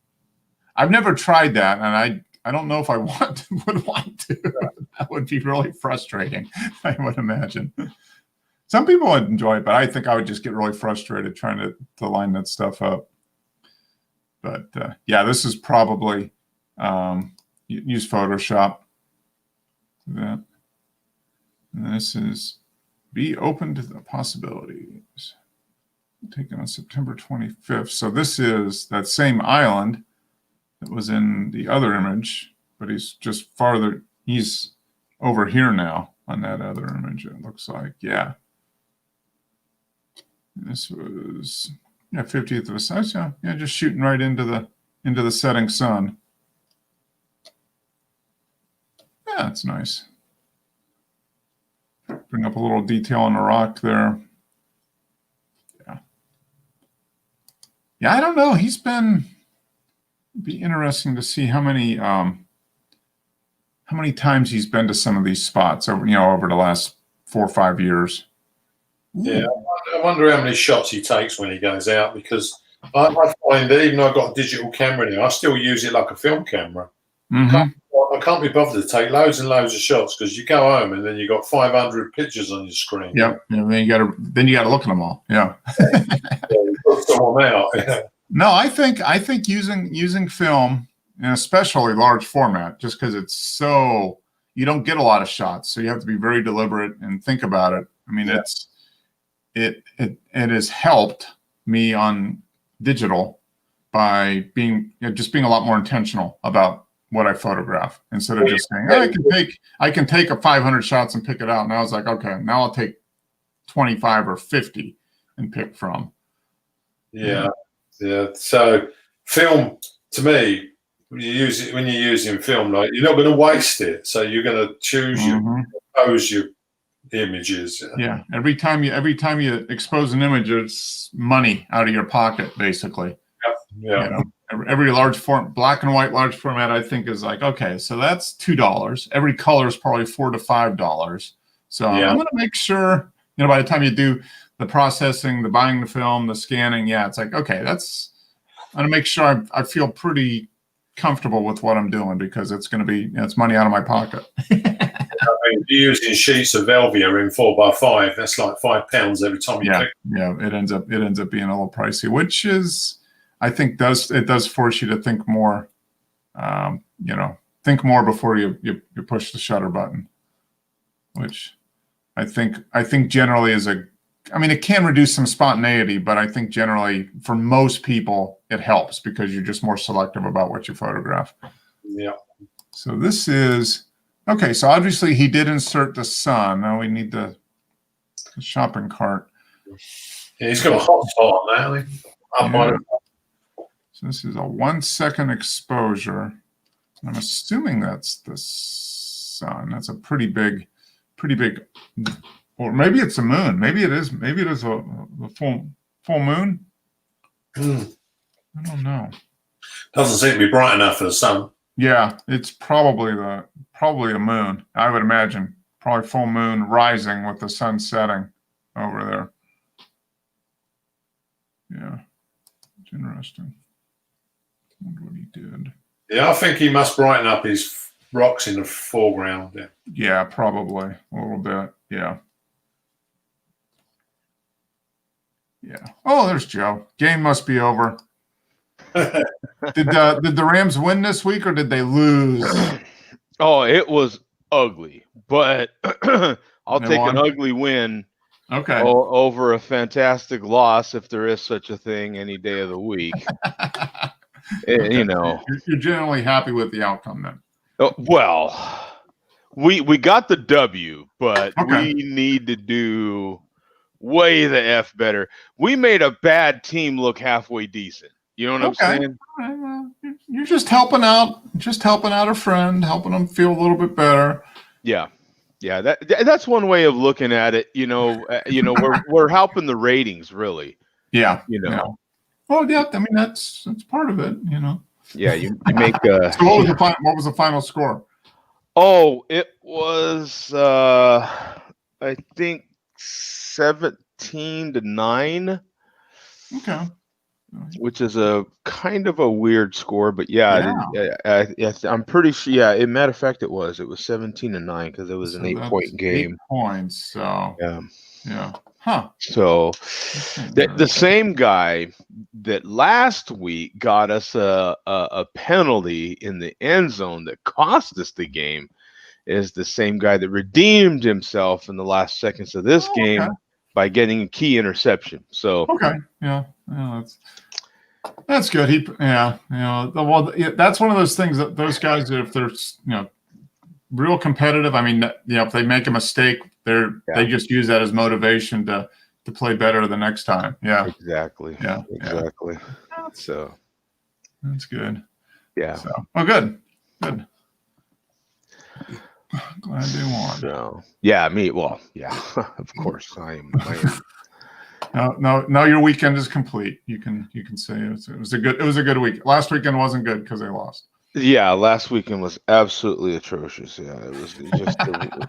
I've never tried that, and I don't know if I would want to. That would be really frustrating, I would imagine. Some people would enjoy it, but I think I would just get really frustrated trying to line that stuff up. But yeah, this is probably use Photoshop for that. And this is be open to the possibilities. Taken on September 25th. So this is that same island that was in the other image, but he's just farther. He's over here now on that other image, it looks like. Yeah. This was 50th of a size. Yeah, just shooting right into the setting sun. Yeah, it's nice. Bring up a little detail on the rock there. Yeah, I don't know. Be interesting to see how many times he's been to some of these spots over the last 4 or 5 years. Yeah, I wonder how many shots he takes when he goes out, because I find that even though I've got a digital camera now, I still use it like a film camera. I can't be bothered to take loads and loads of shots, because you go home and then you got 500 pictures on your screen. Yep. Yeah, then you got to look at them all. Yeah. You put some out. No, I think using film, and especially large format, just because it's so you don't get a lot of shots, so you have to be very deliberate and think about it. I mean, it has helped me on digital by being a lot more intentional about what I photograph, instead of just saying, I can take a 500 shots and pick it out. And I was like, okay, now I'll take 25 or 50 and pick from. Yeah. So film, to me, when you're using film, like, you're not going to waste it. So you're going to choose compose your images. Yeah. Every time you expose an image, it's money out of your pocket, basically. Yeah. Every large black and white large format, I think, is like, okay, so that's $2. Every color is probably $4 to $5. So I'm going to make sure, by the time you do the processing, the buying the film, the scanning, it's like, okay, I'm going to make sure I feel pretty comfortable with what I'm doing, because it's going to be, it's money out of my pocket. If you're using sheets of Velvia in 4x5, that's like £5 every time you pick. Yeah, it ends up being a little pricey, which is, I think, does force you to think more, think more before you push the shutter button, which I think generally is it can reduce some spontaneity, but I think generally for most people it helps, because you're just more selective about what you photograph. Yeah. So this is okay. So obviously he did insert the sun. Now we need the shopping cart. Yeah, he's got a hot spot on now. So this is a 1 second exposure. I'm assuming that's the sun. That's a pretty big, or maybe it's a moon. Maybe it is a full moon. I don't know. Doesn't seem to be bright enough for the sun. Yeah, it's probably a moon. I would imagine probably full moon rising with the sun setting over there. Yeah, it's interesting. I wonder what he did. Yeah, I think he must brighten up his rocks in the foreground. Yeah. Yeah, probably a little bit. Yeah. Yeah. Oh, there's Joe. Game must be over. Did the Rams win this week or did they lose? Oh, it was ugly, but I'll They take won? an ugly win Okay. over a fantastic loss, if there is such a thing, any day of the week. You know, You're generally happy with the outcome then. Well, we got the W, but Okay. we need to do way the F better. We made a bad team look halfway decent. You know what I'm saying? You're just helping out a friend, helping them feel a little bit better. Yeah. That's one way of looking at it. We're helping the ratings, really. Yeah. Yeah. Well, yeah. I mean, that's part of it. Yeah. You make. So what was the final score? Oh, it was I think 17-9. Okay. Which is a kind of a weird score, but yeah. I'm pretty sure. Yeah, matter of fact, it was 17-9 because it was an 8-point game. 8 points. So yeah. Huh. So the same guy that last week got us a penalty in the end zone that cost us the game is the same guy that redeemed himself in the last seconds of this game by getting a key interception. So that's good. That's one of those things that those guys, if they're real competitive, I mean, if they make a mistake, they just use that as motivation to play better the next time. Yeah, exactly. Yeah, exactly. So that's good. Yeah. So, good. Glad they won. So of course I am. Now your weekend is complete. You can say it was a good week. Last weekend wasn't good because they lost. Yeah, last weekend was absolutely atrocious. Yeah, it was just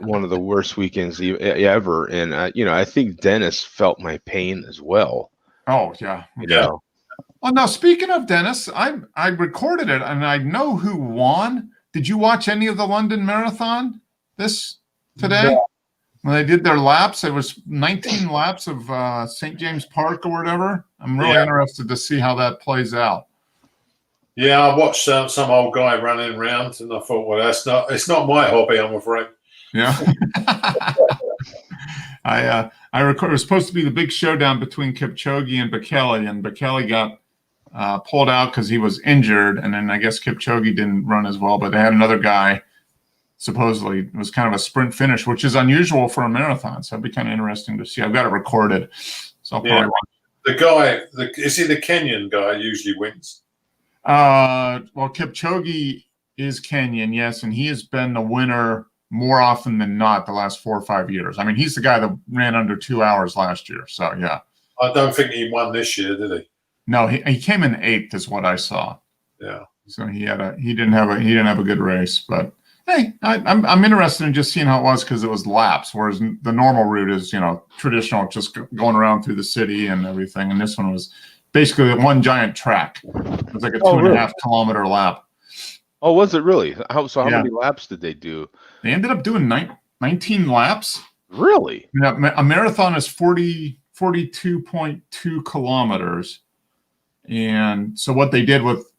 one of the worst weekends ever. And I think Dennis felt my pain as well. Oh yeah. Well, now speaking of Dennis, I recorded it and I know who won. Did you watch any of the London Marathon today? No. When they did their laps, it was 19 laps of St. James Park or whatever. I'm really interested to see how that plays out. Yeah, I watched some old guy running around, and I thought, well, it's not my hobby, I'm afraid. Yeah. I record. It was supposed to be the big showdown between Kipchoge and Bekele, and Bekele got pulled out because he was injured, and then I guess Kipchoge didn't run as well, but they had another guy. Supposedly, it was kind of a sprint finish, which is unusual for a marathon. So it'd be kind of interesting to see. I've got it recorded, so I'll probably watch. The guy, is he the Kenyan guy? Usually wins. Well, Kipchoge is Kenyan, yes, and he has been the winner more often than not the last 4 or 5 years. I mean, he's the guy that ran under 2 hours last year. So yeah. I don't think he won this year, did he? No, he came in 8th, is what I saw. Yeah. So he didn't have a good race, but. Hey, I'm interested in just seeing how it was because it was laps, whereas the normal route is, traditional, just going around through the city and everything. And this one was basically one giant track. It was like a 2.5 kilometer lap. Oh, was it really? How many laps did they do? They ended up doing 19 laps. Really? A marathon is 42.2 kilometers. And so what they did with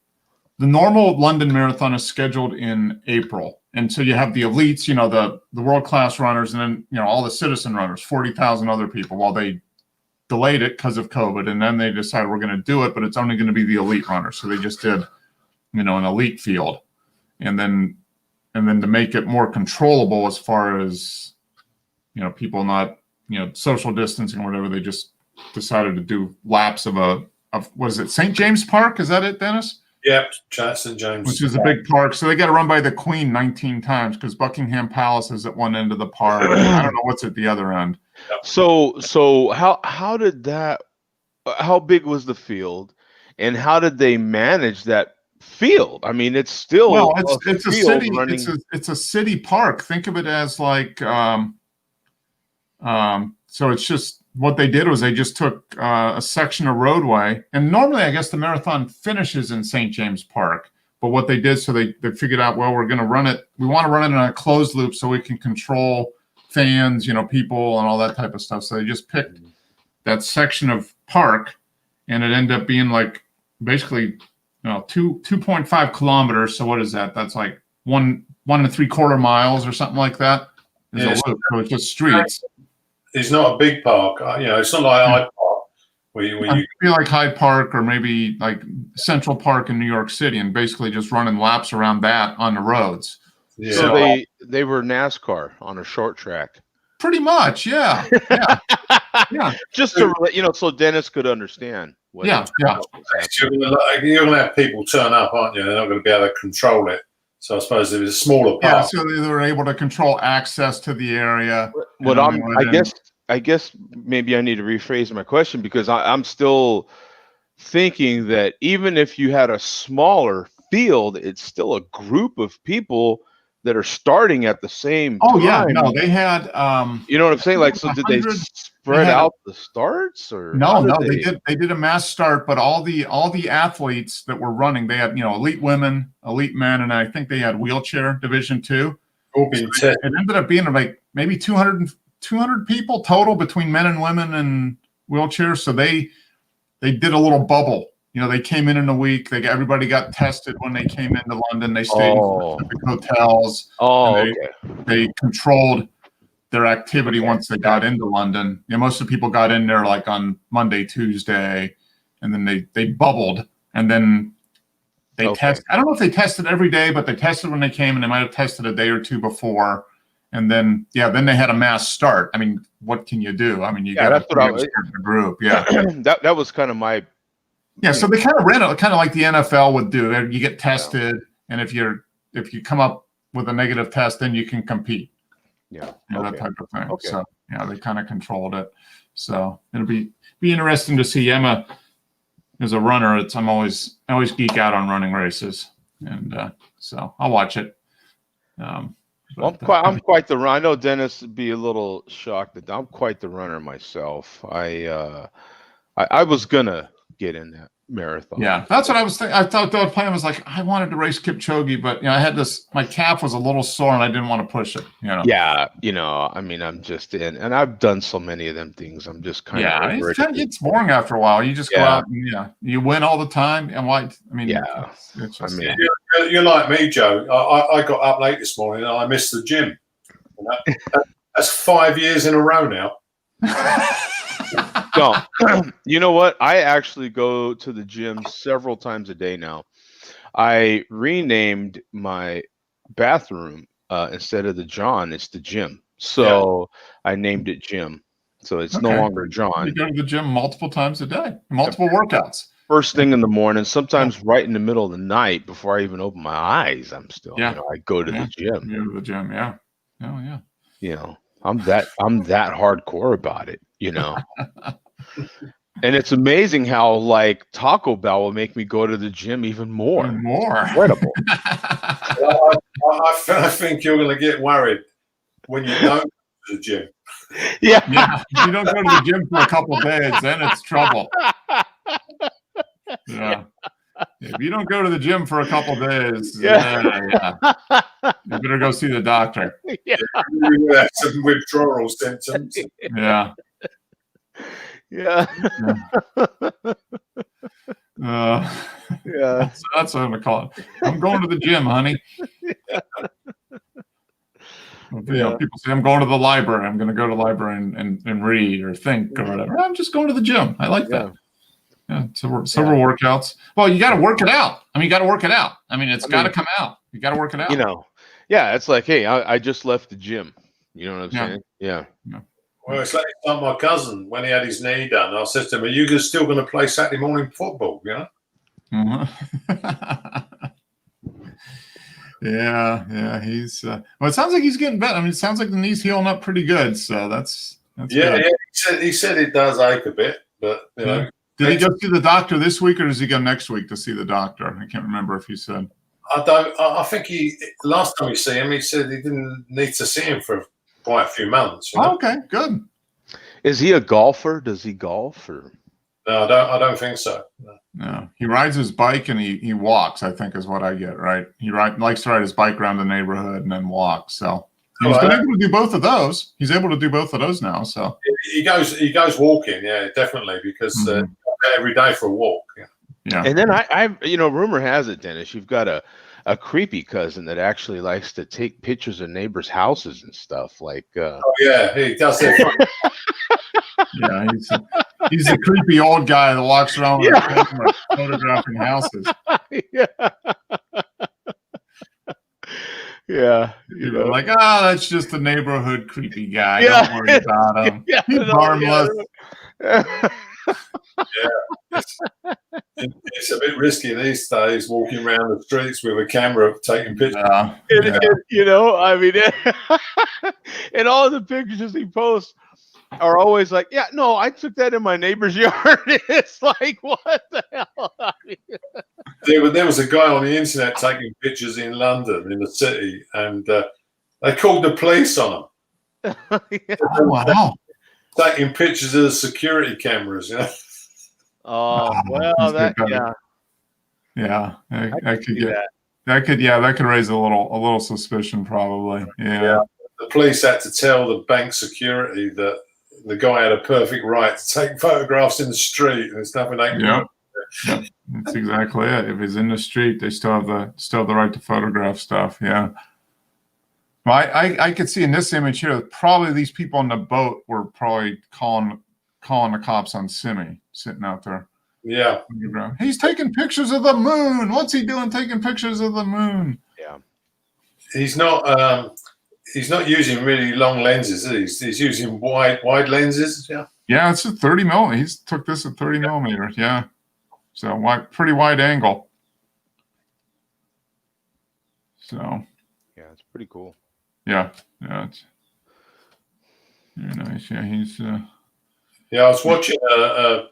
the normal London Marathon is scheduled in April. And so you have the elites, the world-class runners, and then, all the citizen runners, 40,000 other people. Well, they delayed it because of COVID, and then they decided we're going to do it, but it's only going to be the elite runners. So they just did, an elite field. And then to make it more controllable as far as, people not, social distancing or whatever, they just decided to do laps of what is it, St. James Park? Is that it, Dennis? Yep, St. James. Which is a big park. So they got to run by the Queen 19 times because Buckingham Palace is at one end of the park. I don't know what's at the other end. So how did that? How big was the field, and how did they manage that field? I mean, it's still it's a city. It's a city park. Think of it as like so it's just. What they did was they just took a section of roadway, and normally I guess the marathon finishes in St. James Park, But what they did, so they figured out, well, we're going to run it. We want to run it in a closed loop so we can control fans, people, and all that type of stuff. So they just picked that section of park, and it ended up being like basically, 2.5 kilometers. So what is that? That's like 1.75 miles or something like that. Yeah, so it's just streets. It's not a big park. It's not like Hyde Park. I feel like Hyde Park or maybe like Central Park in New York City, and basically just running laps around that on the roads. Yeah. So they were NASCAR on a short track. Pretty much, yeah. Yeah. Just to so Dennis could understand. Yeah. You're going to have people turn up, aren't you? They're not going to be able to control it. So I suppose it was a smaller park. Yeah, so they were able to control access to the area. I guess maybe I need to rephrase my question, because I'm still thinking that even if you had a smaller field, it's still a group of people that are starting at the same time. Yeah, no, they had you know what I'm saying? Like, so did they spread out the starts, or no, they did a mass start, but all the athletes that were running, they had elite women, elite men, and I think they had wheelchair division too. It ended up being like maybe 200 people total between men and women and wheelchairs. So they did a little bubble. They came in a week. Everybody got tested when they came into London. They stayed in specific hotels. They controlled their activity once they got into London. Most of the people got in there like on Monday, Tuesday, and then they bubbled, and then they tested. I don't know if they tested every day, but they tested when they came, and they might have tested a day or two before. And then, then they had a mass start. I mean, what can you do? I mean, you got to the group. Yeah, that was kind of my. Yeah, so they kind of ran it kind of like the NFL would do. You get tested, and if you come up with a negative test, then you can compete. Yeah, that type of thing. Okay. So they kind of controlled it. So it'll be interesting to see. Emma, as a runner, I always geek out on running races, and so I'll watch it. I'm quite the runner. I know Dennis would be a little shocked that I'm quite the runner myself. I was gonna get in that marathon. Yeah, that's what I was thinking. I thought the plan was like, I wanted to race Kipchoge, but I had my calf was a little sore and I didn't want to push it. Yeah, I mean, I'm just in, and I've done so many of them things. I'm just kind of it's boring after a while. You just go out and you win all the time. And it's just, you're like me, Joe. I got up late this morning and I missed the gym. That's 5 years in a row now. No, you know what? I actually go to the gym several times a day now. I renamed my bathroom instead of the John, it's the gym. So I named it Jim. So it's no longer John. You go to the gym multiple times a day, multiple workouts. First thing in the morning, sometimes right in the middle of the night before I even open my eyes, I'm still, I go to the gym. You go to the gym, yeah. Oh, yeah. I'm that hardcore about it, And it's amazing how like Taco Bell will make me go to the gym even more. Incredible. I think you're going to get worried when you don't go to the gym. Yeah. If you don't go to the gym for a couple of days, then it's trouble. Yeah. If you don't go to the gym for a couple of days, you better go see the doctor. Yeah. You have some withdrawal symptoms. Yeah. Yeah. So that's what I'm gonna call it. I'm going to the gym, honey. People say I'm going to the library. I'm going to go to the library and read or think or whatever. I'm just going to the gym. I like that. Yeah, several workouts. Well, you got to work it out. You got to work it out. It's got to come out. You got to work it out. It's like, hey, I just left the gym. You know what I'm saying? Yeah. Well, it's like my cousin when he had his knee done. I said to him, "Are you still going to play Saturday morning football?" Yeah. He's well. It sounds like he's getting better. It sounds like the knee's healing up pretty good. So that's good. Yeah. He said it does ache a bit, but Did he go see the doctor this week, or does he go next week to see the doctor? I can't remember if he said. I think last time you see him, he said he didn't need to see him for quite a few months. Okay, good. Is he a golfer? Does he golf or? No, I don't think so. No. No, he rides his bike and he walks, I think is what I get, right? He likes to ride his bike around the neighborhood and then walk. So he's been able to do both of those. He's able to do both of those now. So he goes walking, yeah, definitely, because every day for a walk. Yeah. Yeah. And then I rumor has it, Dennis, you've got a creepy cousin that actually likes to take pictures of neighbors' houses and stuff. Like, oh yeah, he does that. Yeah, he's a creepy old guy that walks around with a camera photographing houses. Yeah. Yeah. You're like, that's just a neighborhood creepy guy. Yeah. Don't worry about him. Yeah, he's harmless. Yeah. It's a bit risky these days walking around the streets with a camera taking pictures. I mean, and all the pictures he posts are always like, yeah, no, I took that in my neighbor's yard. It's like, what the hell? I mean, there was a guy on the internet taking pictures in London, in the city, and they called the police on him. Yeah. Oh, wow. Taking pictures of the security cameras, you know. Oh, well, that could raise a little suspicion, probably. Yeah. The police had to tell the bank security that the guy had a perfect right to take photographs in the street, and there's nothing they can do. Yeah, that's exactly it. If he's in the street, they still have the right to photograph stuff. Yeah. Well, I could see in this image here that probably these people on the boat were probably calling the cops on Simi sitting out there. Yeah. He's taking pictures of the moon. What's he doing taking pictures of the moon? Yeah. He's not using really long lenses, is he? He's using wide lenses. Yeah. Yeah, it's a 30 millimeter. He's took this at 30 millimeter. Yeah. So pretty wide angle. So. Yeah, it's pretty cool. Yeah. It's very nice. Yeah, he's. Yeah, I was watching a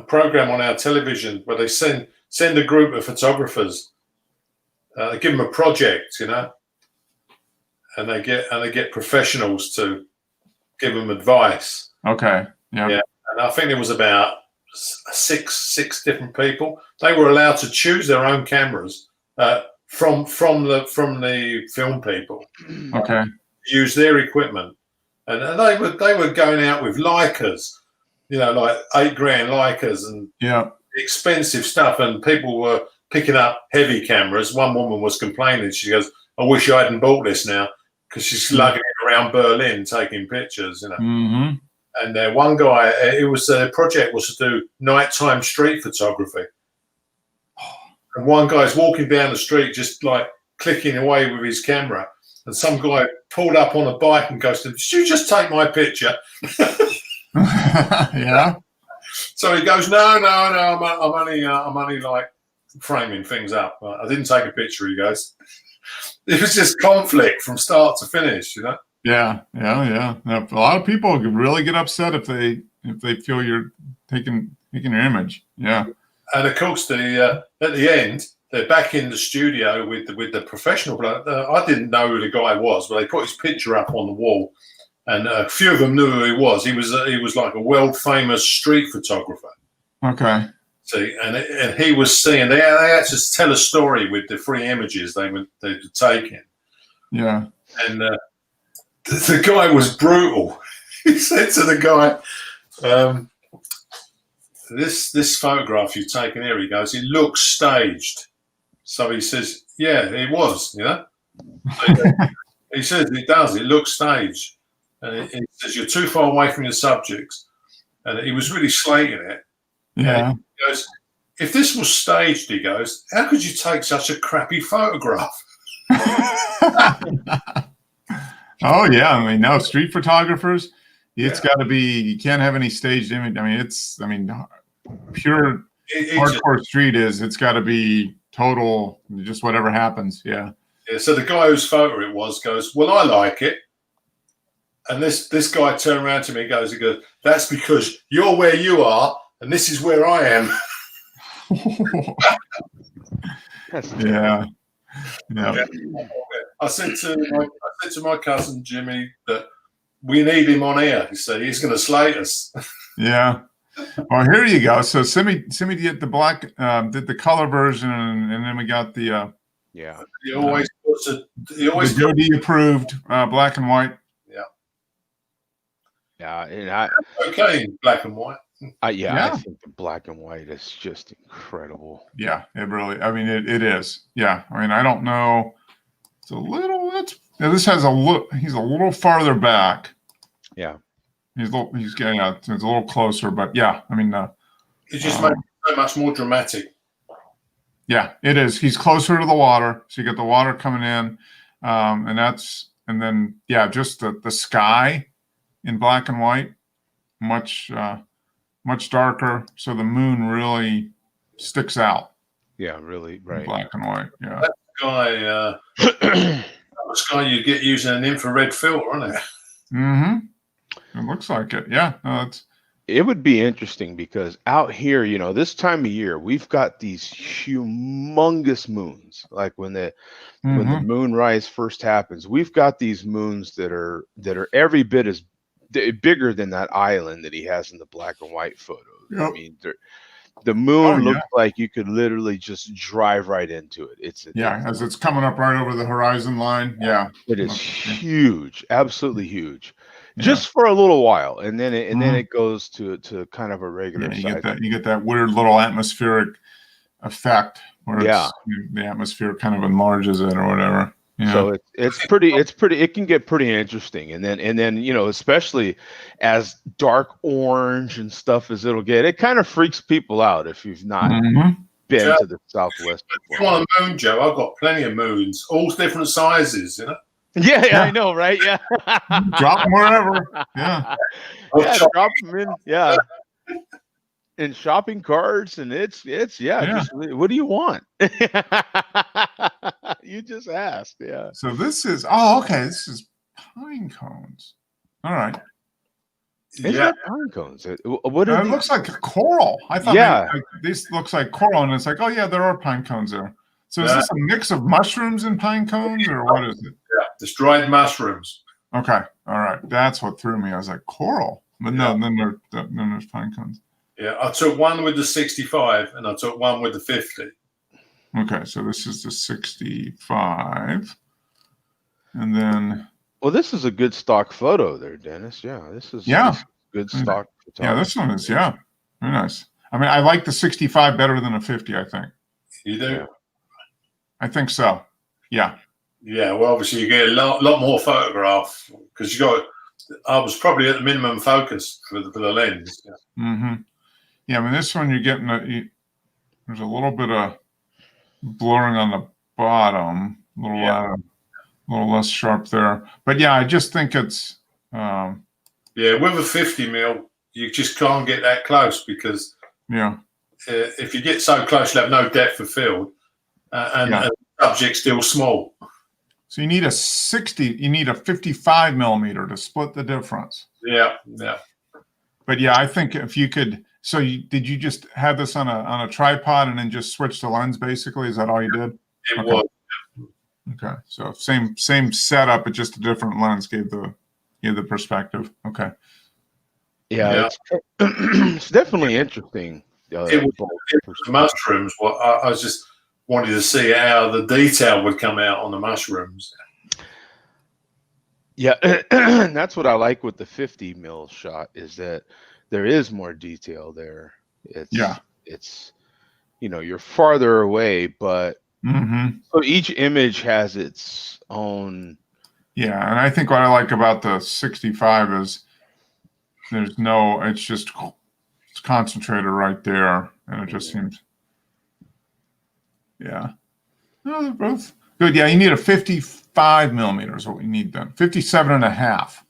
program on our television where they send a group of photographers. They give them a project, and they get professionals to give them advice. Okay. Yeah. And I think there was about six different people. They were allowed to choose their own cameras from the film people. Okay. Use their equipment, and they were going out with Leicas, like $8,000 Leicas and expensive stuff, and people were picking up heavy cameras. One woman was complaining. She goes, "I wish I hadn't bought this now," because she's lugging it around Berlin taking pictures, Mm-hmm. And one guy, the project was to do nighttime street photography. And one guy's walking down the street, just like clicking away with his camera, and some guy pulled up on a bike and goes to him, "Did you just take my picture?" Yeah. So he goes, "No, I'm only like framing things up. I didn't take a picture." He goes, "It was just conflict from start to finish, Yeah. A lot of people really get upset if they feel you're taking your image. Yeah. And of course, at the end, they're back in the studio with the professional. I didn't know who the guy was, but they put his picture up on the wall, and a few of them knew who he was. He was like a world famous street photographer. Okay. See, and he was seeing. They had to tell a story with the 3 images they were taking. Yeah. And the guy was brutal. He said to the guy, This photograph you've taken here," he goes, "it looks staged." So he says, "Yeah, it was, So he says, "It does. It looks staged." And he says, "You're too far away from your subjects." And he was really slating it. Yeah. And he goes, "If this was staged," he goes, "how could you take such a crappy photograph?" Oh yeah. I mean, no, street photographers. It's got to be. You can't have any staged image. I mean, pure hardcore street is. It's got to be total, just whatever happens. Yeah. Yeah. So the guy whose photo it was goes, "Well, I like it." And this guy turned around to me and goes, "That's because you're where you are, and this is where I am." Yeah. I said to my cousin Jimmy that we need him on air. He said he's going to slate us. Yeah. Well, here you go. So Simi did the black, did the color version, and then we got the Yeah. He always puts the Joe D approved black and white. Yeah, and okay in black and white. I think the black and white is just incredible. Yeah, it really. I mean, it is. Yeah, I mean, I don't know. It's a little. This has a look. He's a little farther back. Yeah. He's getting out. It's a little closer, but yeah, I mean, It just makes it so much more dramatic. Yeah, it is. He's closer to the water, so you get the water coming in, and then just the sky in black and white, much darker, so the moon really sticks out. Yeah, really, right. Black and white. Yeah. That sky you get using an infrared filter, isn't it? Mm-hmm. It looks like it. Yeah. No, it would be interesting because out here, this time of year, we've got these humongous moons. Like when the moonrise first happens, we've got these moons that are every bit as bigger than that island that he has in the black and white photos. Yep. I mean, the moon looks like you could literally just drive right into it. As it's coming up right over the horizon line. Yeah, it is huge, absolutely huge. Just for a little while, and then it goes to kind of a regular. You get that weird little atmospheric effect where the atmosphere kind of enlarges it or whatever. Yeah. So it can get pretty interesting, and then especially as dark orange and stuff as it'll get, it kind of freaks people out if you've not been to the Southwest before. If you want a moon, Joe, I've got plenty of moons, all different sizes, Yeah, I know, right? Yeah. Drop them wherever. Yeah. Drop them in. Yeah. In shopping carts, and it's just, what do you want? You just asked. Yeah. So this is this is pine cones. All right. Pine cones. What it looks like coral. I thought this looks like coral, and it's like, there are pine cones there. So is this a mix of mushrooms and pine cones, or what is it? Yeah, just dried mushrooms. Okay, all right. That's what threw me. I was like, coral, but no. Then there's pine cones. Yeah, I took one with the 65, and I took one with the 50. Okay, so this is the 65, and then. Well, this is a good stock photo there, Dennis. Yeah, this is good stock photography. Yeah, this one is very nice. I mean, I like the 65 better than a 50. I think. You do. Yeah. I think so. Yeah. Yeah. Well, obviously, you get a lot more photograph because I was probably at the minimum focus for the lens. Yeah. Mm-hmm. Yeah. I mean, this one you're getting there's a little bit of blurring on the bottom, a little less sharp there. But yeah, I just think it's. With a 50 mil, you just can't get that close because. If you get so close, you have no depth of field. And the subject's still small. So you need a 55 millimeter to split the difference. Yeah. But I think if you could, did you just have this on a tripod and then just switch the lens basically? Is that all you did? It was. Okay. So same setup, but just a different lens gave the perspective. Okay. Yeah. It's definitely interesting. It was the mushrooms. I was just wanted to see how the detail would come out on the mushrooms. Yeah, that's what I like with the 50 mil shot is that there is more detail there. It's you're farther away, but so each image has its own. Yeah, and I think what I like about the 65 is it's concentrated right there, and it just seems. Yeah. No, they're both good. Yeah, you need a 55 millimeter is what we need then. 57 and a half.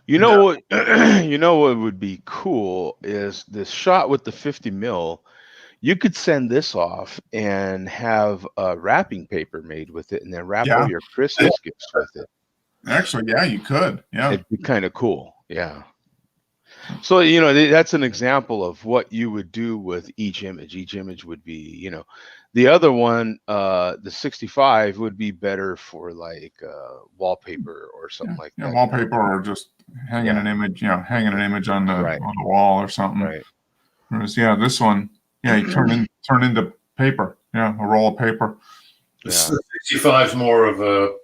What would be cool is this shot with the 50 mil. You could send this off and have a wrapping paper made with it and then wrap all your Christmas gifts with it. Actually, you could. Yeah. It'd be kind of cool. Yeah. So, that's an example of what you would do with each image. Each image would be, the other one, the 65 would be better for like wallpaper or something like that. Wallpaper or just hanging an image, on the wall or something. Right. Whereas, this one, you turn into paper. Yeah, a roll of paper. The 65 is more of a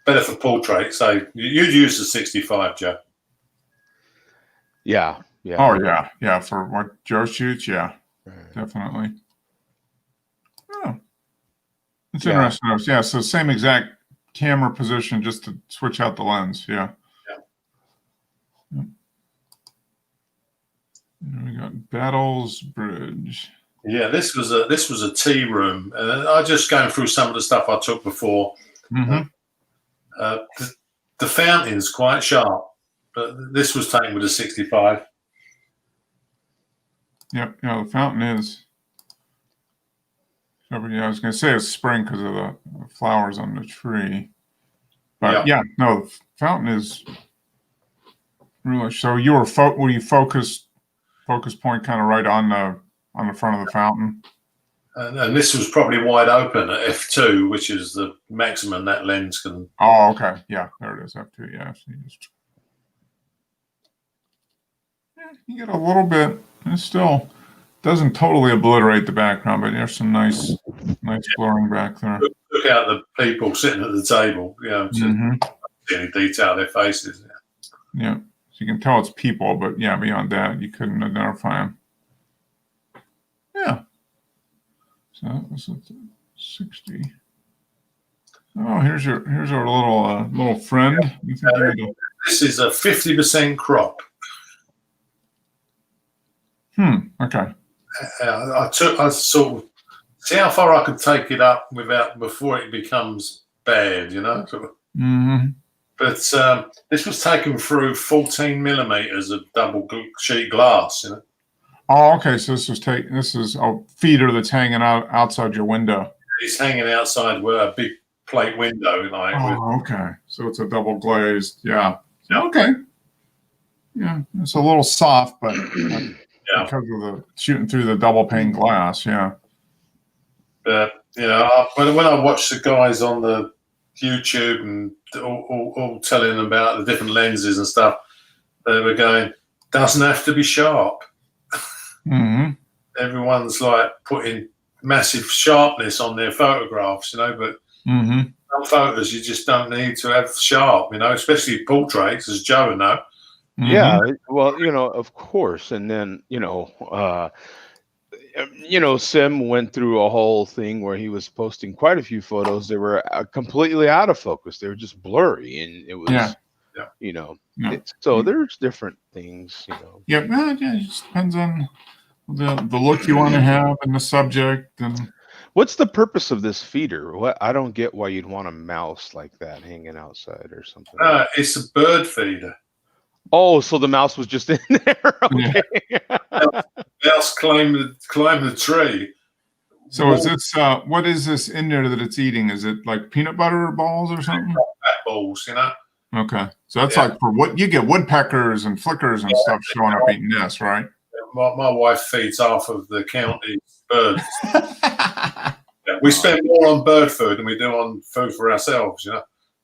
better for portrait. So you'd use the 65, Joe. Yeah. Oh yeah. For what Joe shoots, definitely. Oh, it's interesting. So same exact camera position, just to switch out the lens. Yeah. We got Battles Bridge. Yeah, this was a tea room, and I just going through some of the stuff I took before. Mm-hmm. The fountain's quite sharp, but this was taken with a 65. Yep, the fountain is. I was going to say it's spring because of the flowers on the tree, but the fountain is really. So you were focus point kind of right on the front of the fountain. And this was probably wide open at f2, which is the maximum that lens can. Oh, okay. Yeah, there it is, f2. Yeah, so you get a little bit. It still doesn't totally obliterate the background, but there's some nice blurring back there. Look out the people sitting at the table. To see any detail of their faces. Yeah, so you can tell it's people, but beyond that, you couldn't identify them. Yeah. So that was 60. Oh, here's our little friend. This is a 50% crop. Okay. I sort of see how far I could take it up before it becomes bad, Mm-hmm. But this was taken through 14 millimeters of double sheet glass, Oh, okay. So this is a feeder that's hanging outside your window. It's hanging outside with a big plate window, okay. So it's a double glazed. Yeah. Okay. Yeah, it's a little soft, but because of the shooting through the double pane glass. Yeah. But when I watched the guys on the YouTube and all telling about the different lenses and stuff, they were going, doesn't have to be sharp. Mm-hmm. Everyone's like putting massive sharpness on their photographs, but some photos you just don't need to have sharp, especially portraits, as Joe would know. Yeah, well, of course. And then, Sim went through a whole thing where he was posting quite a few photos that were completely out of focus. They were just blurry, and it was, so there's different things, Yeah, it just depends on the look you want to have and the subject. And what's the purpose of this feeder? I don't get why you'd want a mouse like that hanging outside or something. It's a bird feeder. Oh, so the mouse was just in there. Okay. Mouse climbed the tree. So is this what is this in there that it's eating? Is it like peanut butter balls or something? Bat balls, Okay, so that's like for what you get woodpeckers and flickers and stuff showing up eating this, right? My wife feeds half of the county's birds. We spend more on bird food than we do on food for ourselves,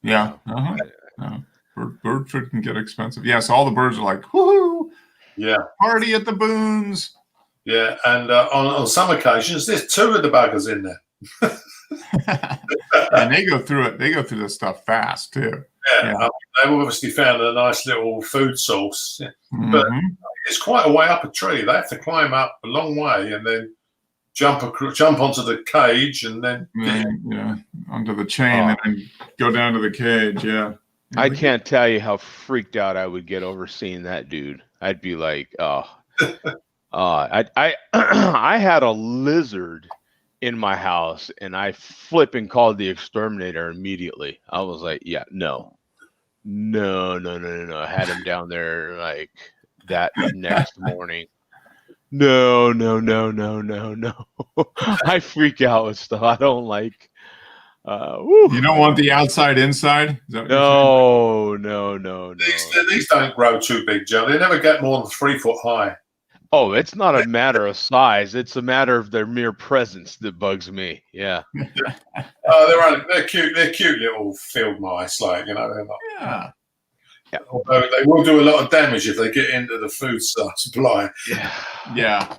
Yeah. Bird food can get expensive. Yeah, so all the birds are like, woohoo! Yeah. Party at the Boons. Yeah, and on some occasions, there's two of the buggers in there. And they go through it. They go through this stuff fast too. Yeah. They've obviously found a nice little food source, but it's quite a way up a tree. They have to climb up a long way and then jump onto the cage and then onto the chain and then go down to the cage. Yeah. I can't tell you how freaked out I would get over seeing that dude. I'd be like, I had a lizard in my house and I flipping called the exterminator immediately. I was like, no. I had him down there like that next morning. No. I freak out with stuff. I don't like. You don't want the outside inside? No. These don't grow too big, Joe. They never get more than 3 foot high. Oh, it's not a matter of size. It's a matter of their mere presence that bugs me. Yeah. They're cute. They're cute little field mice, like, they're not. Yeah. Yeah. Although they will do a lot of damage if they get into the food supply. Yeah.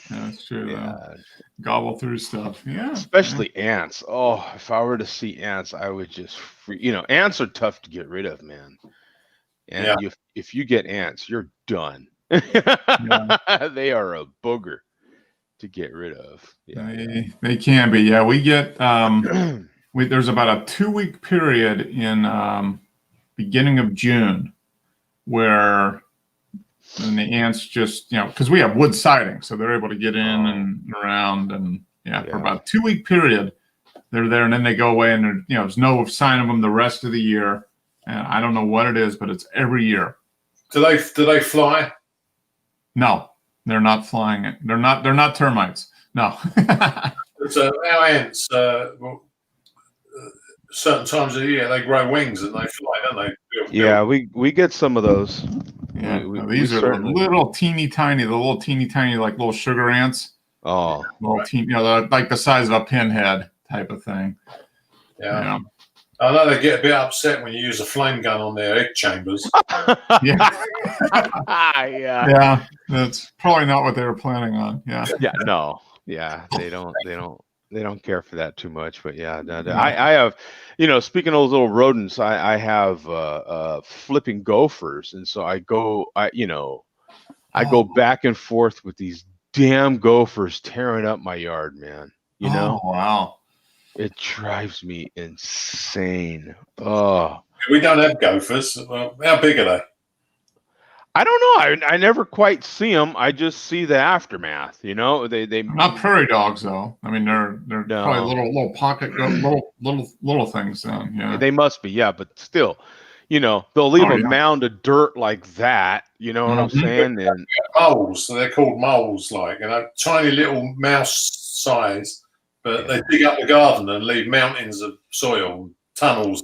That's true. Yeah. Though. Gobble through stuff. Yeah. Especially ants. Oh, if I were to see ants, I would just ants are tough to get rid of, man. And if you get ants, you're done. They are a booger to get rid of. Yeah. They can be. Yeah, we get there's about a 2-week period in beginning of June where the ants just, because we have wood siding, so they're able to get in and around, and for about a 2-week period they're there, and then they go away, and there's no sign of them the rest of the year. And I don't know what it is, but it's every year. Do they fly? No, they're not flying. They're not termites. No. So our ants, certain times of the year, they grow wings and they fly, don't they? Yeah, we get some of those. Yeah, these are the little teeny tiny like little sugar ants. Oh, little teeny, like the size of a pinhead type of thing. Yeah. I know they get a bit upset when you use a flame gun on their egg chambers. Yeah, that's probably not what they were planning on. No, they don't care for that too much. But I have, speaking of those little rodents, I have flipping gophers, and so I go back and forth with these damn gophers tearing up my yard, man. Oh, wow. It drives me insane. Oh, we don't have gophers. Well, how big are they? I don't know. I never quite see them. I just see the aftermath. They not prairie dogs though. I mean, they're probably little pocket little things. Yeah, they must be. Yeah, but still, they'll leave a mound of dirt like that. You know what I'm saying? And moles. So they're called moles, like tiny little mouse size. But they dig up the garden and leave mountains of soil, tunnels.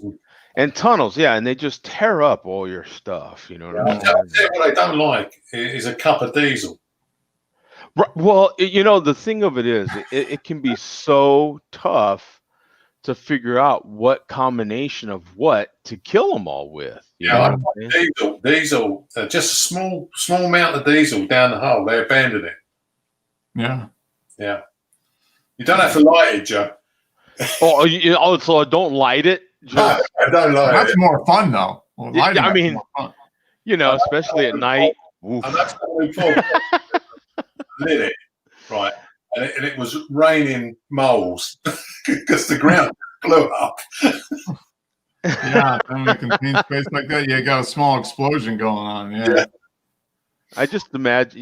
And tunnels, and they just tear up all your stuff. You know what I'm saying? What I don't like is a cup of diesel. Well, the thing of it is, it can be so tough to figure out what combination of what to kill them all with. Diesel, just a small amount of diesel down the hole. They abandon it. Yeah. You don't have to light it, Joe. So I don't light it? No, I don't light it. That's more fun, though. I mean, especially at night. And that's what we lit it, right? And it was raining moles because the ground blew up. In a contained space like that, you got a small explosion going on. Yeah. I just imagine,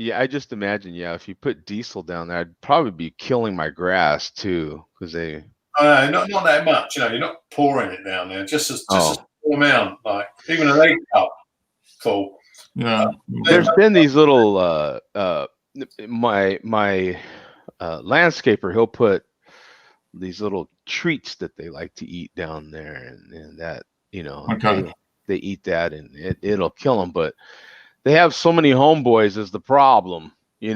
if you put diesel down there, I'd probably be killing my grass too, because they. Not that much, you're not pouring it down there, just a small amount, like even an 8 cup full. Yeah. There's been these little my landscaper, he'll put these little treats that they like to eat down there, and that they eat that, and it'll kill them, but they have so many homeboys is the problem, I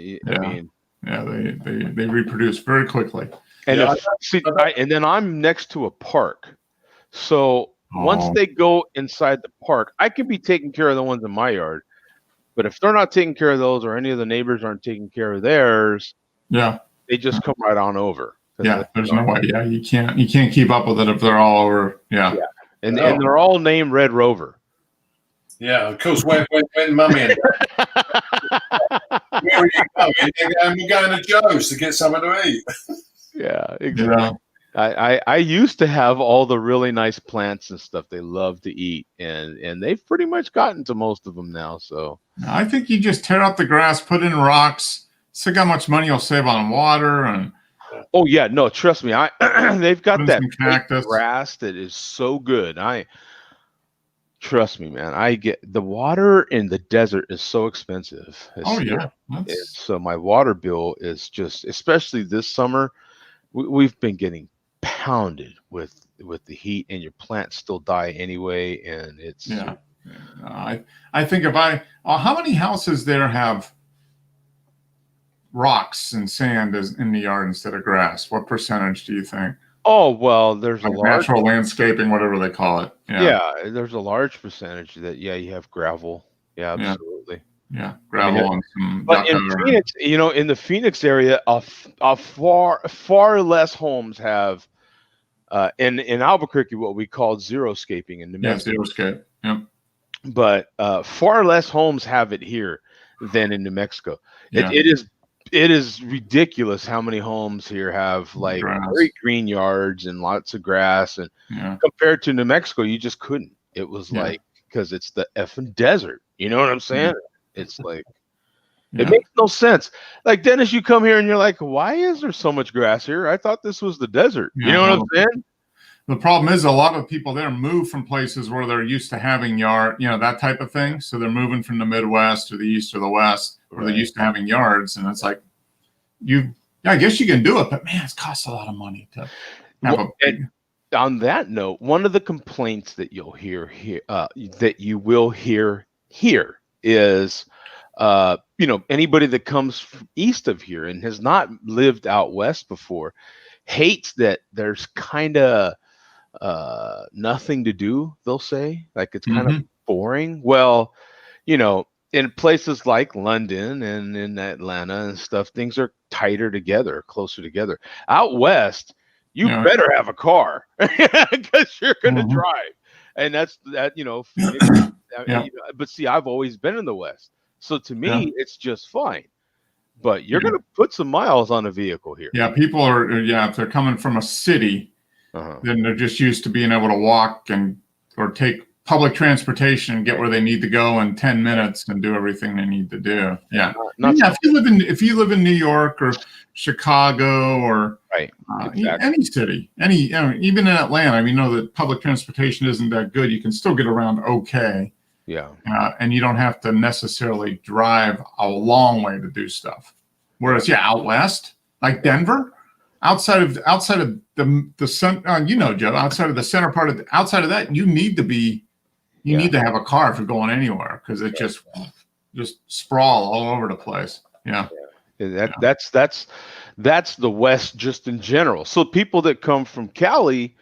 mean, they reproduce very quickly. And and then I'm next to a park, so once they go inside the park, I could be taking care of the ones in my yard, but if they're not taking care of those, or any of the neighbors aren't taking care of theirs, they just come right on over. There's no way. You can't keep up with it if they're all over. And they're all named Red Rover. Yeah, of course. When Mummy and where are you going? We're going to Joe's to get something to eat. Yeah, exactly. I used to have all the really nice plants and stuff they love to eat, and they've pretty much gotten to most of them now. So I think you just tear up the grass, put in rocks. See how much money you'll save on water and. Oh yeah, no, trust me. They've got that grass that is so good. Trust me, man. I get the water in the desert is so expensive. So my water bill is just, especially this summer, we've been getting pounded with the heat, and your plants still die anyway, and it's I think how many houses there have rocks and sand in the yard instead of grass? What percentage do you think? Oh, well, there's a Like large, natural landscaping, whatever they call it. yeah, there's a large percentage that, yeah, you have gravel. Yeah, Yeah. absolutely. Yeah. I mean, Gravel and some but in yucca. Phoenix, in the Phoenix area, a far less homes have, in Albuquerque, what we call xeriscaping in New Yeah, Mexico. xeriscape. Yep. But far less homes have it here than in New Mexico. Yeah. It is ridiculous how many homes here have like Grass. very green yards and lots of grass, and Yeah. compared to New Mexico, you just couldn't. It was Yeah. like, because it's the effing desert. You know what I'm saying? It's like, it Yeah. makes no sense. Like, Dennis, you come here and you're like, why is there so much grass here? I thought this was the desert. You Yeah, know what I'm well, saying? the problem is a lot of people there move from places where they're used to having yard, that type of thing. So they're moving from the Midwest or the East or the West where they're used to having yards. And it's like, I guess you can do it, but man, it costs a lot of money to have a big. On that note, one of the complaints that you'll hear here, that you will hear here, is, anybody that comes east of here and has not lived out west before hates that there's kind of nothing to do. They'll say, like, it's kind of boring. Well, in places like London and in Atlanta and stuff, things are tighter together, closer together. Out west, you better have a car because you're going to drive. And that's that, Phoenix, but see, I've always been in the West. So to me, it's just fine. But you're going to put some miles on a vehicle here. Yeah, people are, if they're coming from a city, then they're just used to being able to walk or take public transportation and get where they need to go in 10 minutes and do everything they need to do. Yeah. If you live in New York or Chicago or any city, even in Atlanta, that public transportation isn't that good. You can still get around okay. Yeah. And you don't have to necessarily drive a long way to do stuff. Whereas, out west, like Denver, outside of the sun, Joe, outside of the center part of outside of that, you need to have a car if you're going anywhere, because it just sprawl all over the place. Yeah. That's the West just in general. So people that come from Cali,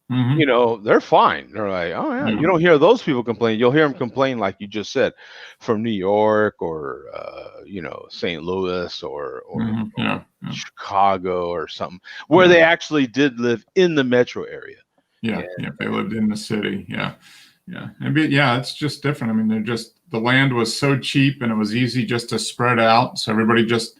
they're fine. They're like, oh yeah, you don't hear those people complain. You'll hear them complain, like you just said, from New York or St. Louis or Chicago or something, where they actually did live in the metro area. Yeah, they lived in the city. Yeah. It's just different. I mean, the land was so cheap and it was easy just to spread out. So everybody just,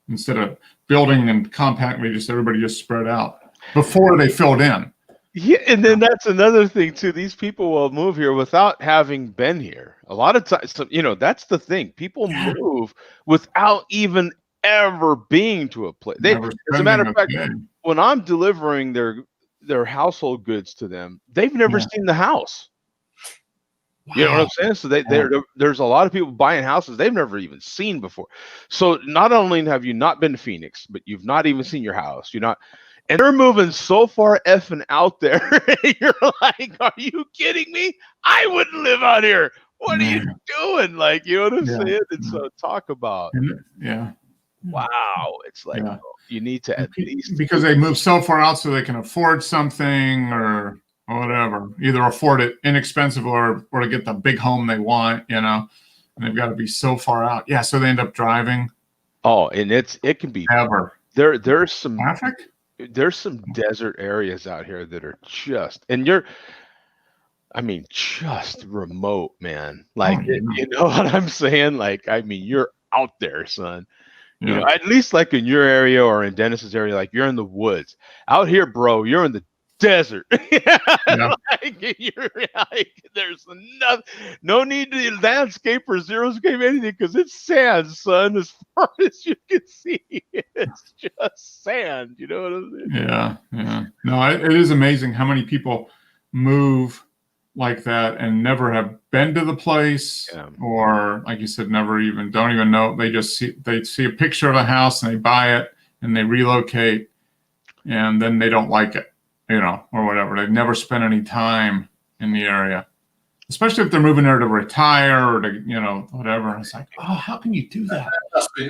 instead of building and compactly, everybody just spread out before they filled in. Yeah, and then that's another thing too. These people will move here without having been here. A lot of times, that's the thing. People move without even ever being to a place. As a matter of fact, when I'm delivering their household goods to them, they've never seen the house. Wow. You know what I'm saying? So there's a lot of people buying houses they've never even seen before. So not only have you not been to Phoenix, but you've not even seen your house. And they're moving so far effing out there. You're like, are you kidding me? I wouldn't live out here. What are you doing? Like, you know what I'm saying? And so talk about, wow. It's like, you need to at least, because they move so far out so they can afford something or whatever, either afford it inexpensive or to get the big home they want, and they've got to be so far out. Yeah. So they end up driving. Oh, and it can be ever. There's some traffic. There's some desert areas out here that are just remote, man. Like, you know what I'm saying? Like, you're out there, son. At least like in your area or in Dennis's area, like you're in the woods. Out here, bro, you're in the desert. You're like, there's no need to landscape or xeriscape anything, because it's sand, son. As far as you can see, it's just sand. You know what I'm saying? Yeah. No, it is amazing how many people move like that and never have been to the place, or like you said, don't even know. They see a picture of a house and they buy it and they relocate, and then they don't like it, or whatever. They've never spent any time in the area, especially if they're moving there to retire or to, whatever. And it's like, oh, how can you do that?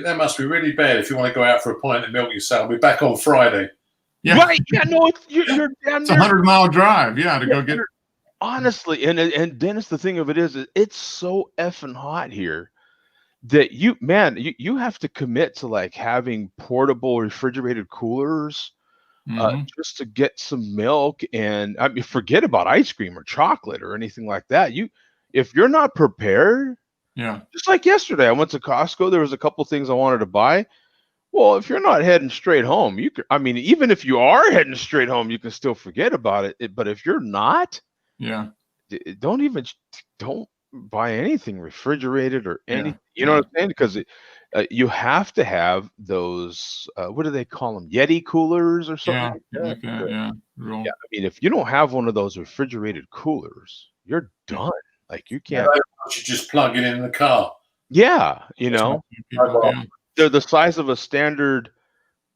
That must be really bad if you want to go out for a pint of milk yourself. I'll be back on Friday. Yeah. Right? Yeah, no, you're damn It's a near 100-mile drive. Yeah, to go get. honestly, and Dennis, the thing of it is it's so effing hot here that you have to commit to like having portable refrigerated coolers Hmm. just to get some milk. And I mean, forget about ice cream or chocolate or anything like that. If you're not prepared, Yeah. just like yesterday, I went to Costco. There was a couple things I wanted to buy. Well, if you're not heading straight home, you can. I mean, even if you are heading straight home, you can still forget about it. But if you're not, Yeah. don't buy anything refrigerated or Yeah. anything. You know what I'm saying? Because you have to have those. What do they call them? Yeti coolers or something Yeah. like that. Like that. Yeah. Yeah, Real. I mean, if you don't have one of those refrigerated coolers, you're Yeah. done. Like you Yeah, can't. you just plug it in the car. Yeah, People, yeah. they're the size of a standard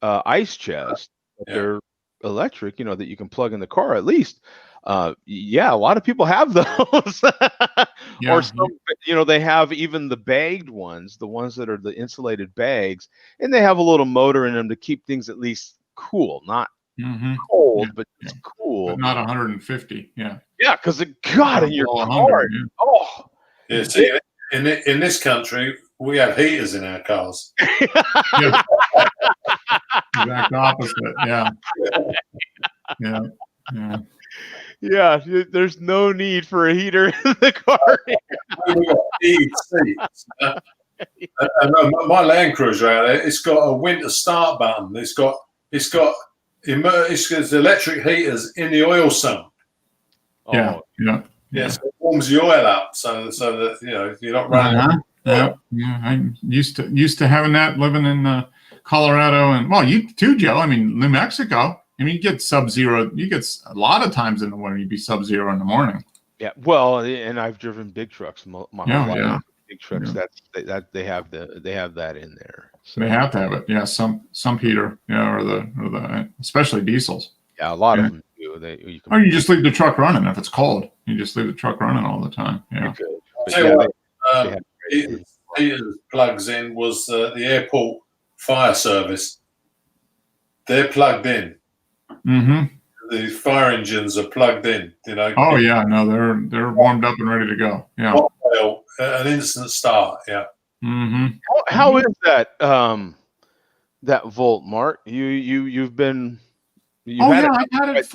ice chest, but Yeah. they're electric. That you can plug in the car at least. Yeah, a lot of people have those. Yeah. Or some, they have even the bagged ones, the ones that are the insulated bags, and they have a little motor in them to keep things at least cool, not Hmm. cold, Yeah. but Yeah. it's cool. But not 150. Yeah. Yeah, because it got in your Below car. 100. Yeah. Oh, Yeah, see, in this country, we have heaters in our cars. Yeah. Exact opposite. Yeah. Yeah. Yeah. yeah. There's no need for a heater in the car. We've got heated seats. And my Land Cruiser out there, it's got a winter start button. It's got electric heaters in the oil sump. Yeah. Oh, Yeah. Yes, it warms the oil up so that you're not running. Uh-huh. Yeah. Yeah. I'm used to having that living in Colorado, and well, you too, Joe. I mean, New Mexico. I mean, you get sub-zero. You get a lot of times in the winter. You'd be sub-zero in the morning. yeah. Well, and I've driven big trucks my whole life. Yeah. Big trucks. Yeah. That they have that in there. So, They have to have it. Yeah. Some heater. Yeah. Or the especially diesels. yeah, a lot Yeah. of them do. Or you just leave the truck running if it's cold. You just leave the truck running all the time. Yeah. But Tell you yeah, what, they have heaters plugs in was the airport fire service. They're plugged in. Mm-hmm. The fire engines are plugged in. Oh yeah. No, they're warmed up and ready to go. Yeah. Well, an instant start. Yeah. Mm-hmm. How is that that Volt, Mark? You've been had it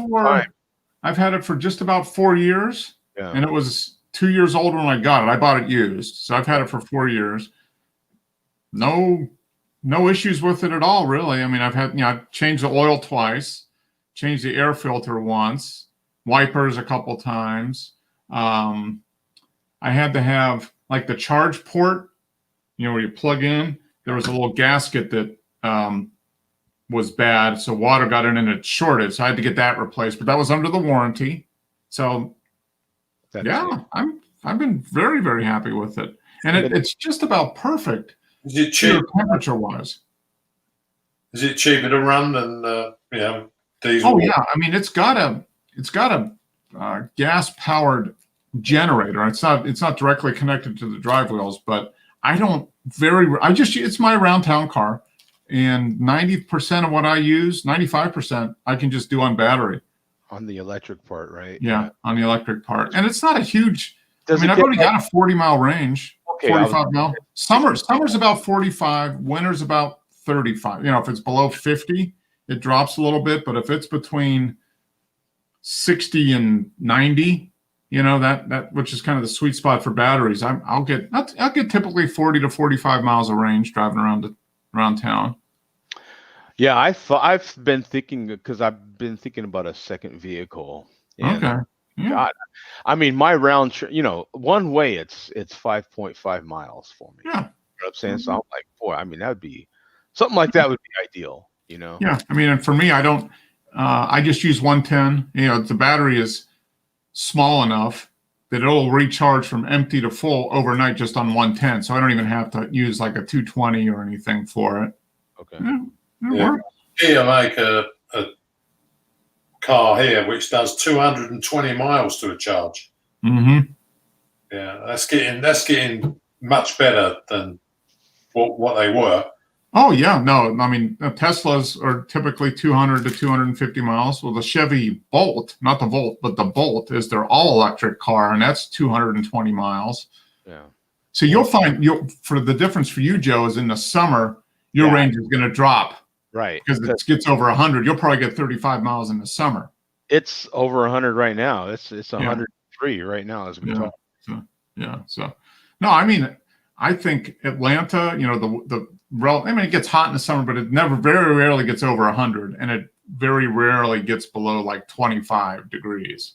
I've had it for just about 4 years. Yeah. And it was 2 years old when I got it. I bought it used. So I've had it for 4 years. No issues with it at all, really. I mean, I've changed the oil twice, changed the air filter once, wipers a couple times. I had to have like the charge port, where you plug in. There was a little gasket that was bad, so water got in and it shorted. So I had to get that replaced, but that was under the warranty. So I've been very, very happy with it, and it's just about perfect. Is it cheap? Temperature wise? Is it cheaper to run than diesel? Oh yeah, I mean it's got a gas powered generator. It's not directly connected to the drive wheels, but it's my around town car, and 90% of what I use, 95%, I can just do on battery. On the electric part, right? Yeah, on the electric part, and it's not a huge. I've already got a 40-mile range. Okay, 45 mile. Summer's about 45. Winter's about 35. If it's below 50, it drops a little bit. But if it's between 60 and 90, that which is kind of the sweet spot for batteries. I'll get typically 40 to 45 miles of range driving around town. Yeah, I've been thinking about a second vehicle. And Okay. Yeah. God, I mean, my round trip, one way it's 5.5 miles for me. Yeah. You know what I'm saying? So I'm like, boy, I mean, that would be something like that would be ideal, Yeah. I mean, and for me, I just use 110. The battery is small enough that it'll recharge from empty to full overnight just on 110. So I don't even have to use like a 220 or anything for it. Okay. Yeah. Here, make a car here which does 220 miles to a charge. Mm-hmm. Yeah, that's getting much better than what they were. Oh yeah, no, I mean Teslas are typically 200 to 250 miles. Well, the Chevy Bolt, not the Volt, but the Bolt is their all-electric car, and that's 220 miles. Yeah. So you'll find for the difference for you, Joe, is in the summer your range is going to drop, right? Because it gets over 100. You'll probably get 35 miles in the summer. It's over 100 right now. It's 103 right now as we talk. So no, I mean, I think Atlanta, I mean, it gets hot in the summer, but it very rarely gets over 100, and it very rarely gets below like 25 degrees.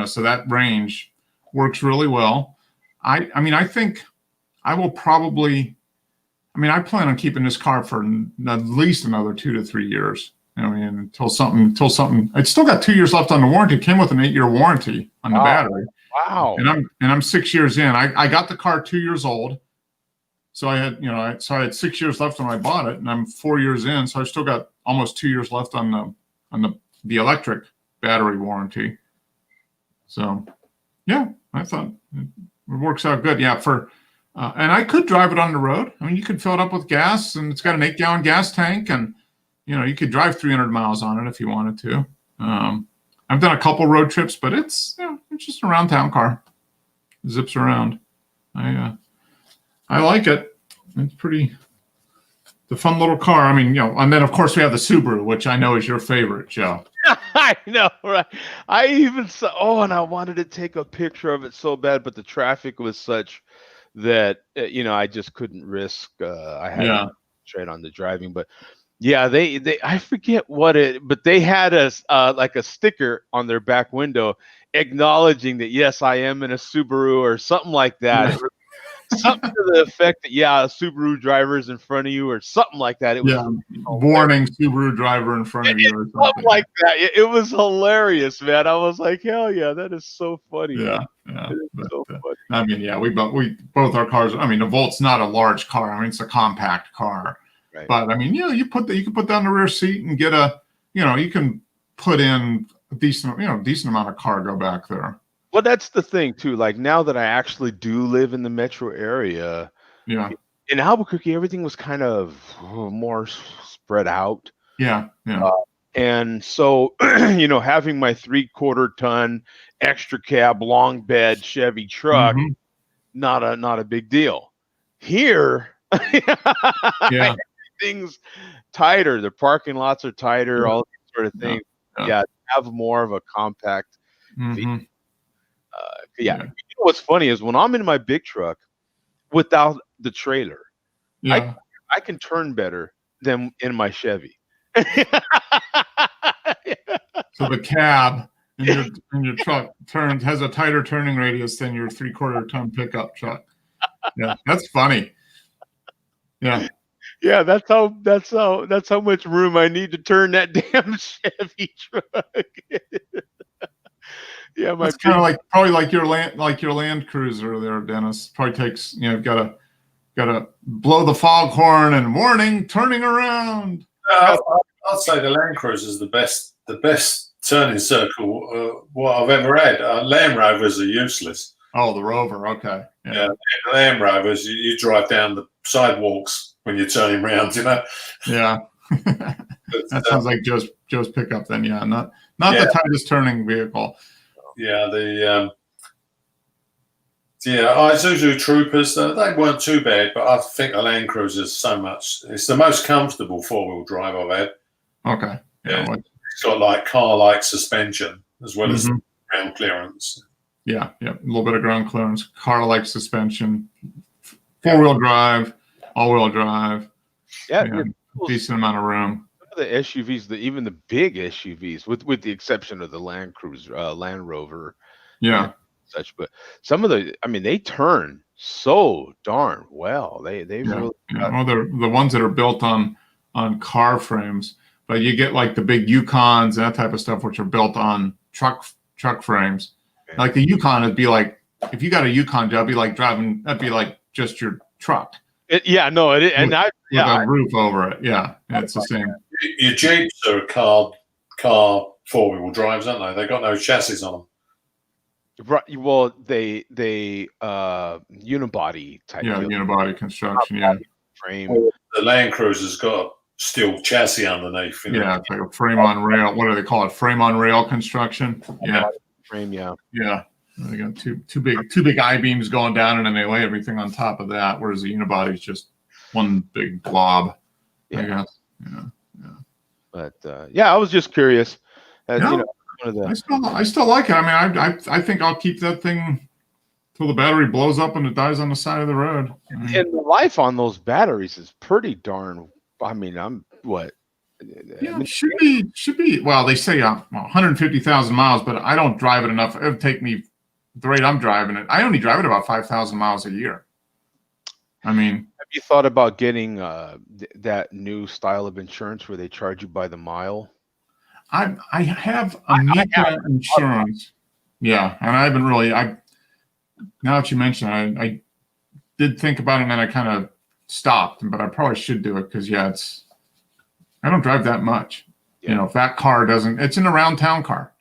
So that range works really well. I mean, I think I will probably. I mean, I plan on keeping this car for at least another 2 to 3 years. I mean, until something. It's still got 2 years left on the warranty. It came with an 8-year warranty on the battery. Wow. And I'm 6 years in. I got the car 2 years old, so I had I had 6 years left when I bought it, and I'm 4 years in, so I still got almost 2 years left on the electric battery warranty. So, yeah, I thought it works out good. Yeah, and I could drive it on the road. I mean, you could fill it up with gas, and it's got an 8-gallon gas tank, and you could drive 300 miles on it if you wanted to. I've done a couple road trips, but it's just a around town car. It zips around. I like it. It's the fun little car. I mean, and then of course we have the Subaru, which I know is your favorite, Joe. I know, right? I even saw. And I wanted to take a picture of it so bad, but the traffic was such that I just couldn't risk. I had to concentrate on the driving, but. Yeah, they I forget but they had like a sticker on their back window acknowledging that yes, I am in a Subaru or something like that. Something to the effect that a Subaru driver is in front of you or something like that. It was warning Subaru driver in front of you or something like that. It was hilarious, man. I was like, hell yeah, that is so funny. Yeah. So funny. I mean, we both our cars. I mean, the Volt's not a large car. I mean, it's a compact car. Right. But I mean, you can put down the rear seat and get you can put in a decent amount of cargo back there. Well, that's the thing too. Like now that I actually do live in the metro area, in Albuquerque, everything was kind of more spread out. Yeah. And so, having my 3/4 ton extra cab long bed Chevy truck, not a big deal. Here, things tighter. The parking lots are tighter. All these sort of things. Have more of a compact. What's funny is when I'm in my big truck without the trailer, I can turn better than in my Chevy. So the cab in your truck has a tighter turning radius than your 3/4 ton pickup truck. Yeah, that's funny. Yeah. Yeah, that's how much room I need to turn that damn Chevy truck. It's kind of probably like your Land Cruiser there, Dennis. Probably takes you've got to blow the foghorn and warning, turning around. I'd say the Land Cruiser is the best turning circle what I've ever had. Land Rovers are useless. Oh, the Rover, okay. Yeah, Land Rovers, you drive down the sidewalks when you're turning round, Yeah. That sounds like Joe's pickup then, not the tightest turning vehicle. Yeah, Isuzu Troopers, they weren't too bad, but I think the Land Cruiser is it's the most comfortable 4-wheel drive I've had. Okay. Yeah. It's got like car-like suspension as well as ground clearance. Yeah, a little bit of ground clearance, car-like suspension, 4-wheel drive, all-wheel drive. Yeah, decent amount of room. Some of the SUVs, even the big SUVs, with the exception of the Land Cruiser, Land Rover, such. But some of they turn so darn well. They really. Well, they're the ones that are built on car frames, but you get like the big Yukons and that type of stuff, which are built on truck frames. Okay. Like the Yukon, it'd be like if you got a Yukon, that'd be like just your truck. With a roof over it. Yeah, it's the same. Your Jeeps are car 4-wheel drives, aren't they? They got no chassis on them. Right. Well, they unibody type. Yeah, unibody construction. Frame. the Land Cruiser's got a steel chassis underneath. Yeah, it's like a frame on rail. What do they call it? Frame on rail construction. Yeah, frame. Yeah. They got two big I-beams going down, and then they lay everything on top of that. Whereas the unibody's just one big glob. I guess. Yeah. But I was just curious. I still like it. I mean, I think I'll keep that thing till the battery blows up and it dies on the side of the road. And the life on those batteries is pretty darn. I mean, it should be. Well, they say 150,000 miles, but I don't drive it enough. It would take me the rate I'm driving it. I only drive it about 5,000 miles a year. I mean, have you thought about getting that new style of insurance where they charge you by the mile? I have Amica insurance. Yeah, and I haven't really. Now that you mention it, I did think about it, and then I kind of stopped. But I probably should do it because I don't drive that much. Yeah. If that car doesn't, it's an around town car.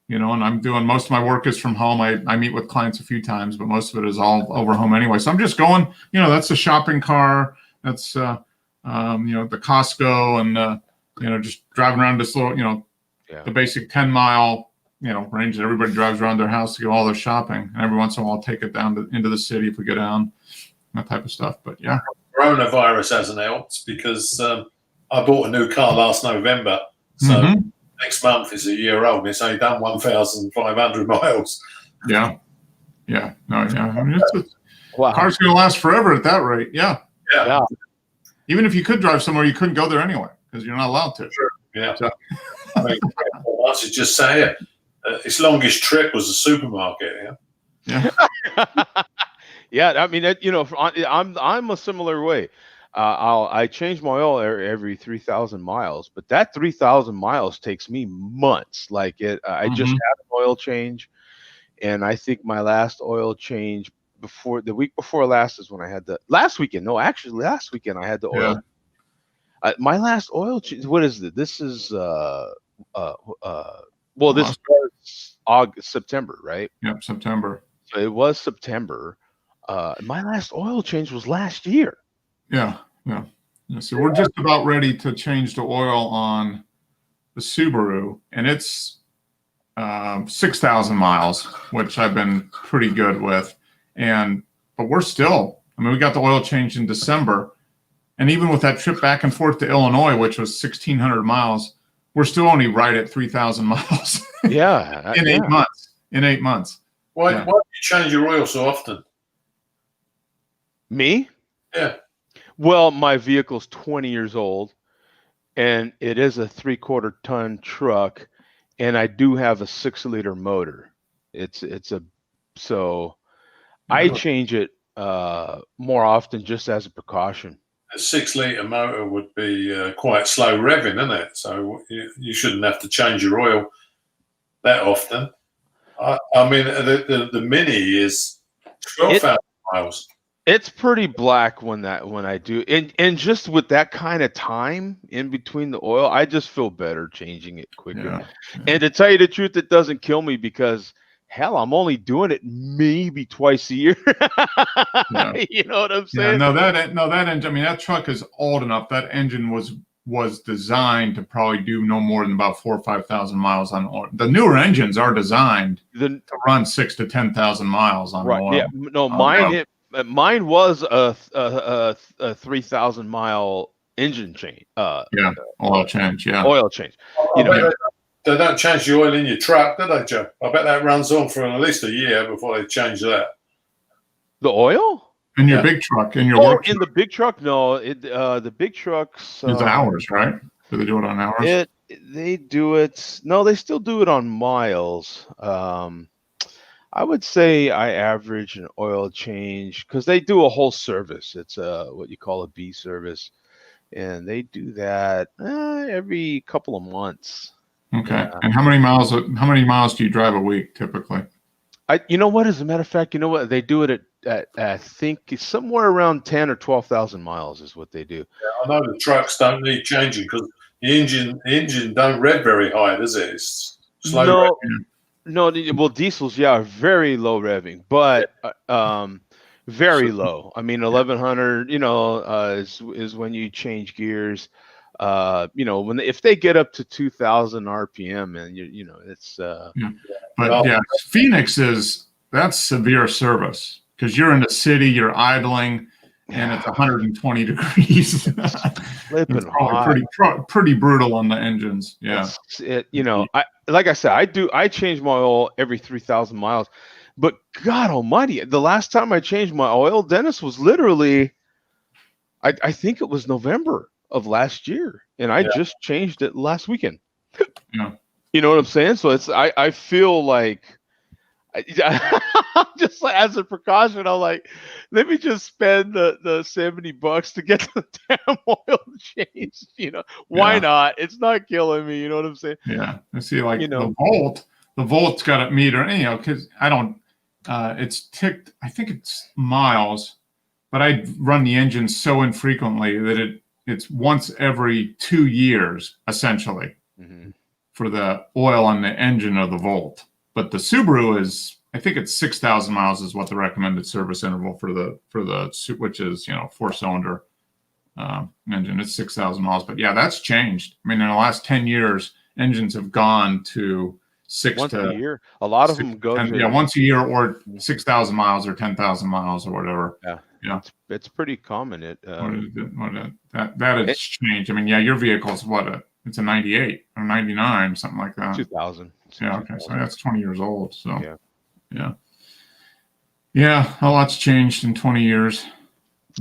And I'm doing most of my work is from home. I meet with clients a few times, but most of it is all over home anyway. So I'm just going. That's the shopping car. That's the Costco, and just driving around this little, the basic 10-mile. Range that everybody drives around their house to do all their shopping. And every once in a while, I'll take it down into the city if we go down, that type of stuff. But yeah. Coronavirus hasn't helped because I bought a new car last November. So next month is a year old. It's only done 1,500 miles. Yeah. No, yeah. I mean, wow. Car's going to last forever at that rate. Yeah. Yeah. Even if you could drive somewhere, you couldn't go there anyway because you're not allowed to. Sure. Yeah. So, I mean, I should just say it. Its longest trip was a supermarket. Yeah. Yeah. I mean, I'm a similar way. I change my oil every 3,000 miles, but that 3,000 miles takes me months. Like I just had an oil change, and I think my last oil change the week before last is when I had last weekend. No, actually, last weekend I had the oil. My last oil change. What is it? This is this was September, right? Yep, September. So it was September. My last oil change was last year. Yeah. So we're just about ready to change the oil on the Subaru, and it's 6,000 miles, which I've been pretty good with. But we're still. We got the oil change in December, and even with that trip back and forth to Illinois, which was 1,600 miles. We're still only right at 3,000 miles. Yeah. in 8 months. Why do you change your oil so often? Me? Yeah. Well, my vehicle's 20 years old, and it is a 3/4 ton truck, and I do have a 6-liter motor. I change it more often just as a precaution. A 6-liter motor would be quite slow revving, isn't it? So you shouldn't have to change your oil that often. I mean, the Mini is 12,000 miles. It's pretty black when I do, and just with that kind of time in between the oil, I just feel better changing it quicker. Yeah. And to tell you the truth, it doesn't kill me because hell, I'm only doing it maybe twice a year. Yeah. You know what I'm saying? Yeah, that engine. I mean, that truck is old enough. That engine was designed to probably do no more than about 4,000 or 5,000 miles on oil. The newer engines are designed to run 6,000 to 10,000 miles on oil. Yeah, no, mine was a 3,000 mile engine change. Oil change. Yeah, oil change. They don't change the oil in your truck, do they, Joe? I bet that runs on for at least a year before they change that. The oil? In your big truck, in your work in truck. the big truck? No, the big trucks. It's hours, right? Do they do it on hours? They do it. No, they still do it on miles. I would say I average an oil change because they do a whole service. It's what you call a B service, and they do that every couple of months. Okay. Yeah. And how many miles do you drive a week typically? You know what? As a matter of fact, you know what? They do it at I think somewhere around 10 or 12,000 miles is what they do. Yeah, I know the trucks don't need changing because the engine don't rev very high, does it? It's slow. No. Well, diesels, are very low revving, but Very low. I mean, 1100, is when you change gears. If they get up to 2000 RPM, and it's But yeah, Phoenix that's severe service because you're in the city, you're idling, and it's 120 degrees. It's probably pretty brutal on the engines. Yeah. Like I said, I change my oil every 3,000 miles, but God Almighty, the last time I changed my oil, Dennis, was literally, I think it was November of last year, and I just changed it last weekend. Yeah. You know what I'm saying? So I feel like just as a precaution, I'm like, let me just spend the $70 to get the damn oil changed. Why not? It's not killing me. You know what I'm saying? Yeah. I see, like the Volt's got a meter, because I don't, it's ticked, I think it's miles, but I run the engine so infrequently that it's once every 2 years, essentially, for the oil on the engine of the Volt. But the Subaru is, I think it's 6,000 miles is what the recommended service interval for the which is 4-cylinder engine. It's 6,000 miles. But yeah, that's changed. I mean, in the last 10 years, engines have gone to once a year. A lot of them go to once a year, or 6,000 miles or 10,000 miles or whatever. Yeah. It's pretty common. That has changed. I mean, your vehicle's it's a 98 or 99, something like that. 2000. Yeah. Okay. So that's 20 years old. So yeah. A lot's changed in 20 years.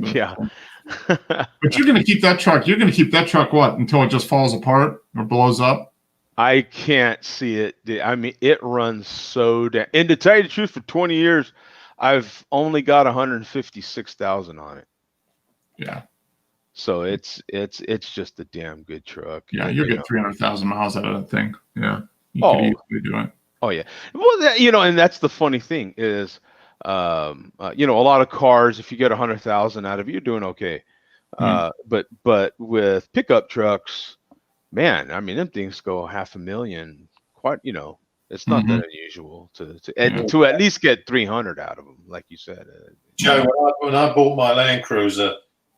But you're going to keep that truck. You're going to keep that truck until it just falls apart or blows up? I can't see it. I mean, it runs so damn. And to tell you the truth, for 20 years, I've only got 156,000 on it. Yeah. So it's just a damn good truck. Yeah, you'll get 300,000 miles out of that thing. Yeah, you could easily do it. Oh yeah. Well, and that's the funny thing is, a lot of cars, if you get 100,000 out of it, you're doing okay. But with pickup trucks, man, I mean, them things go 500,000. Quite, it's not that unusual to at least get 300 out of them, like you said. Joe, when I bought my Land Cruiser,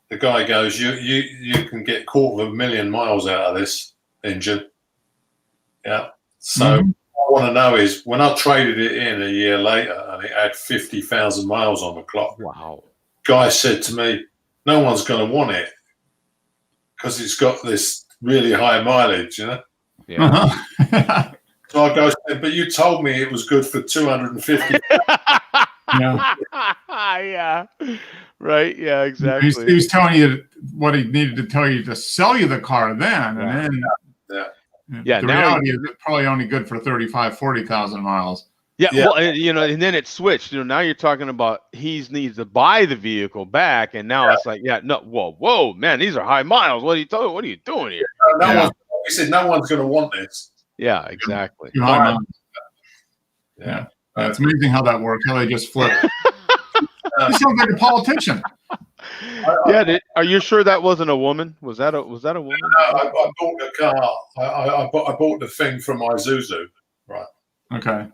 the guy goes, "You can get 250,000 miles out of this engine." Yeah. So what I want to know is, when I traded it in a year later and it had 50,000 miles on the clock. Wow. Guy said to me, "No one's going to want it because it's got this really high mileage, Yeah. So I go, "But you told me it was good for 250." Yeah. Right. Yeah, exactly. He was telling you what he needed to tell you to sell you the car then. And then the reality is it's probably only good for 35,000, 40,000 miles. Yeah. Well, and then it switched. Now you're talking about he needs to buy the vehicle back, and now it's like, whoa, man, these are high miles. What are you doing here? He said no one's going to want this. Yeah, exactly. Yeah. It's amazing how that works. How they just flip. He sounds like a politician. Are you sure that wasn't a woman? Was that a woman? No, I bought the car. I bought the thing from Isuzu, right? Okay.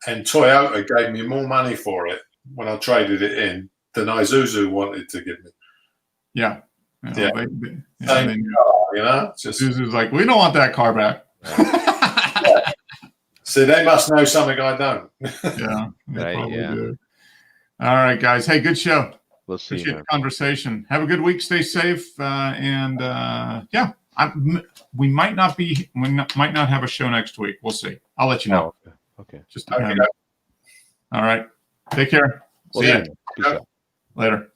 And Toyota gave me more money for it when I traded it in than Isuzu wanted to give me. Yeah. Same car, Isuzu's like, we don't want that car back. So they must know something I don't. Yeah. Do. All right, guys. Hey, good show. We'll see. Appreciate the conversation. Have a good week. Stay safe. We might not have a show next week. We'll see. I'll let you know. Okay. Just all right. Take care. See you. Peace out. Later.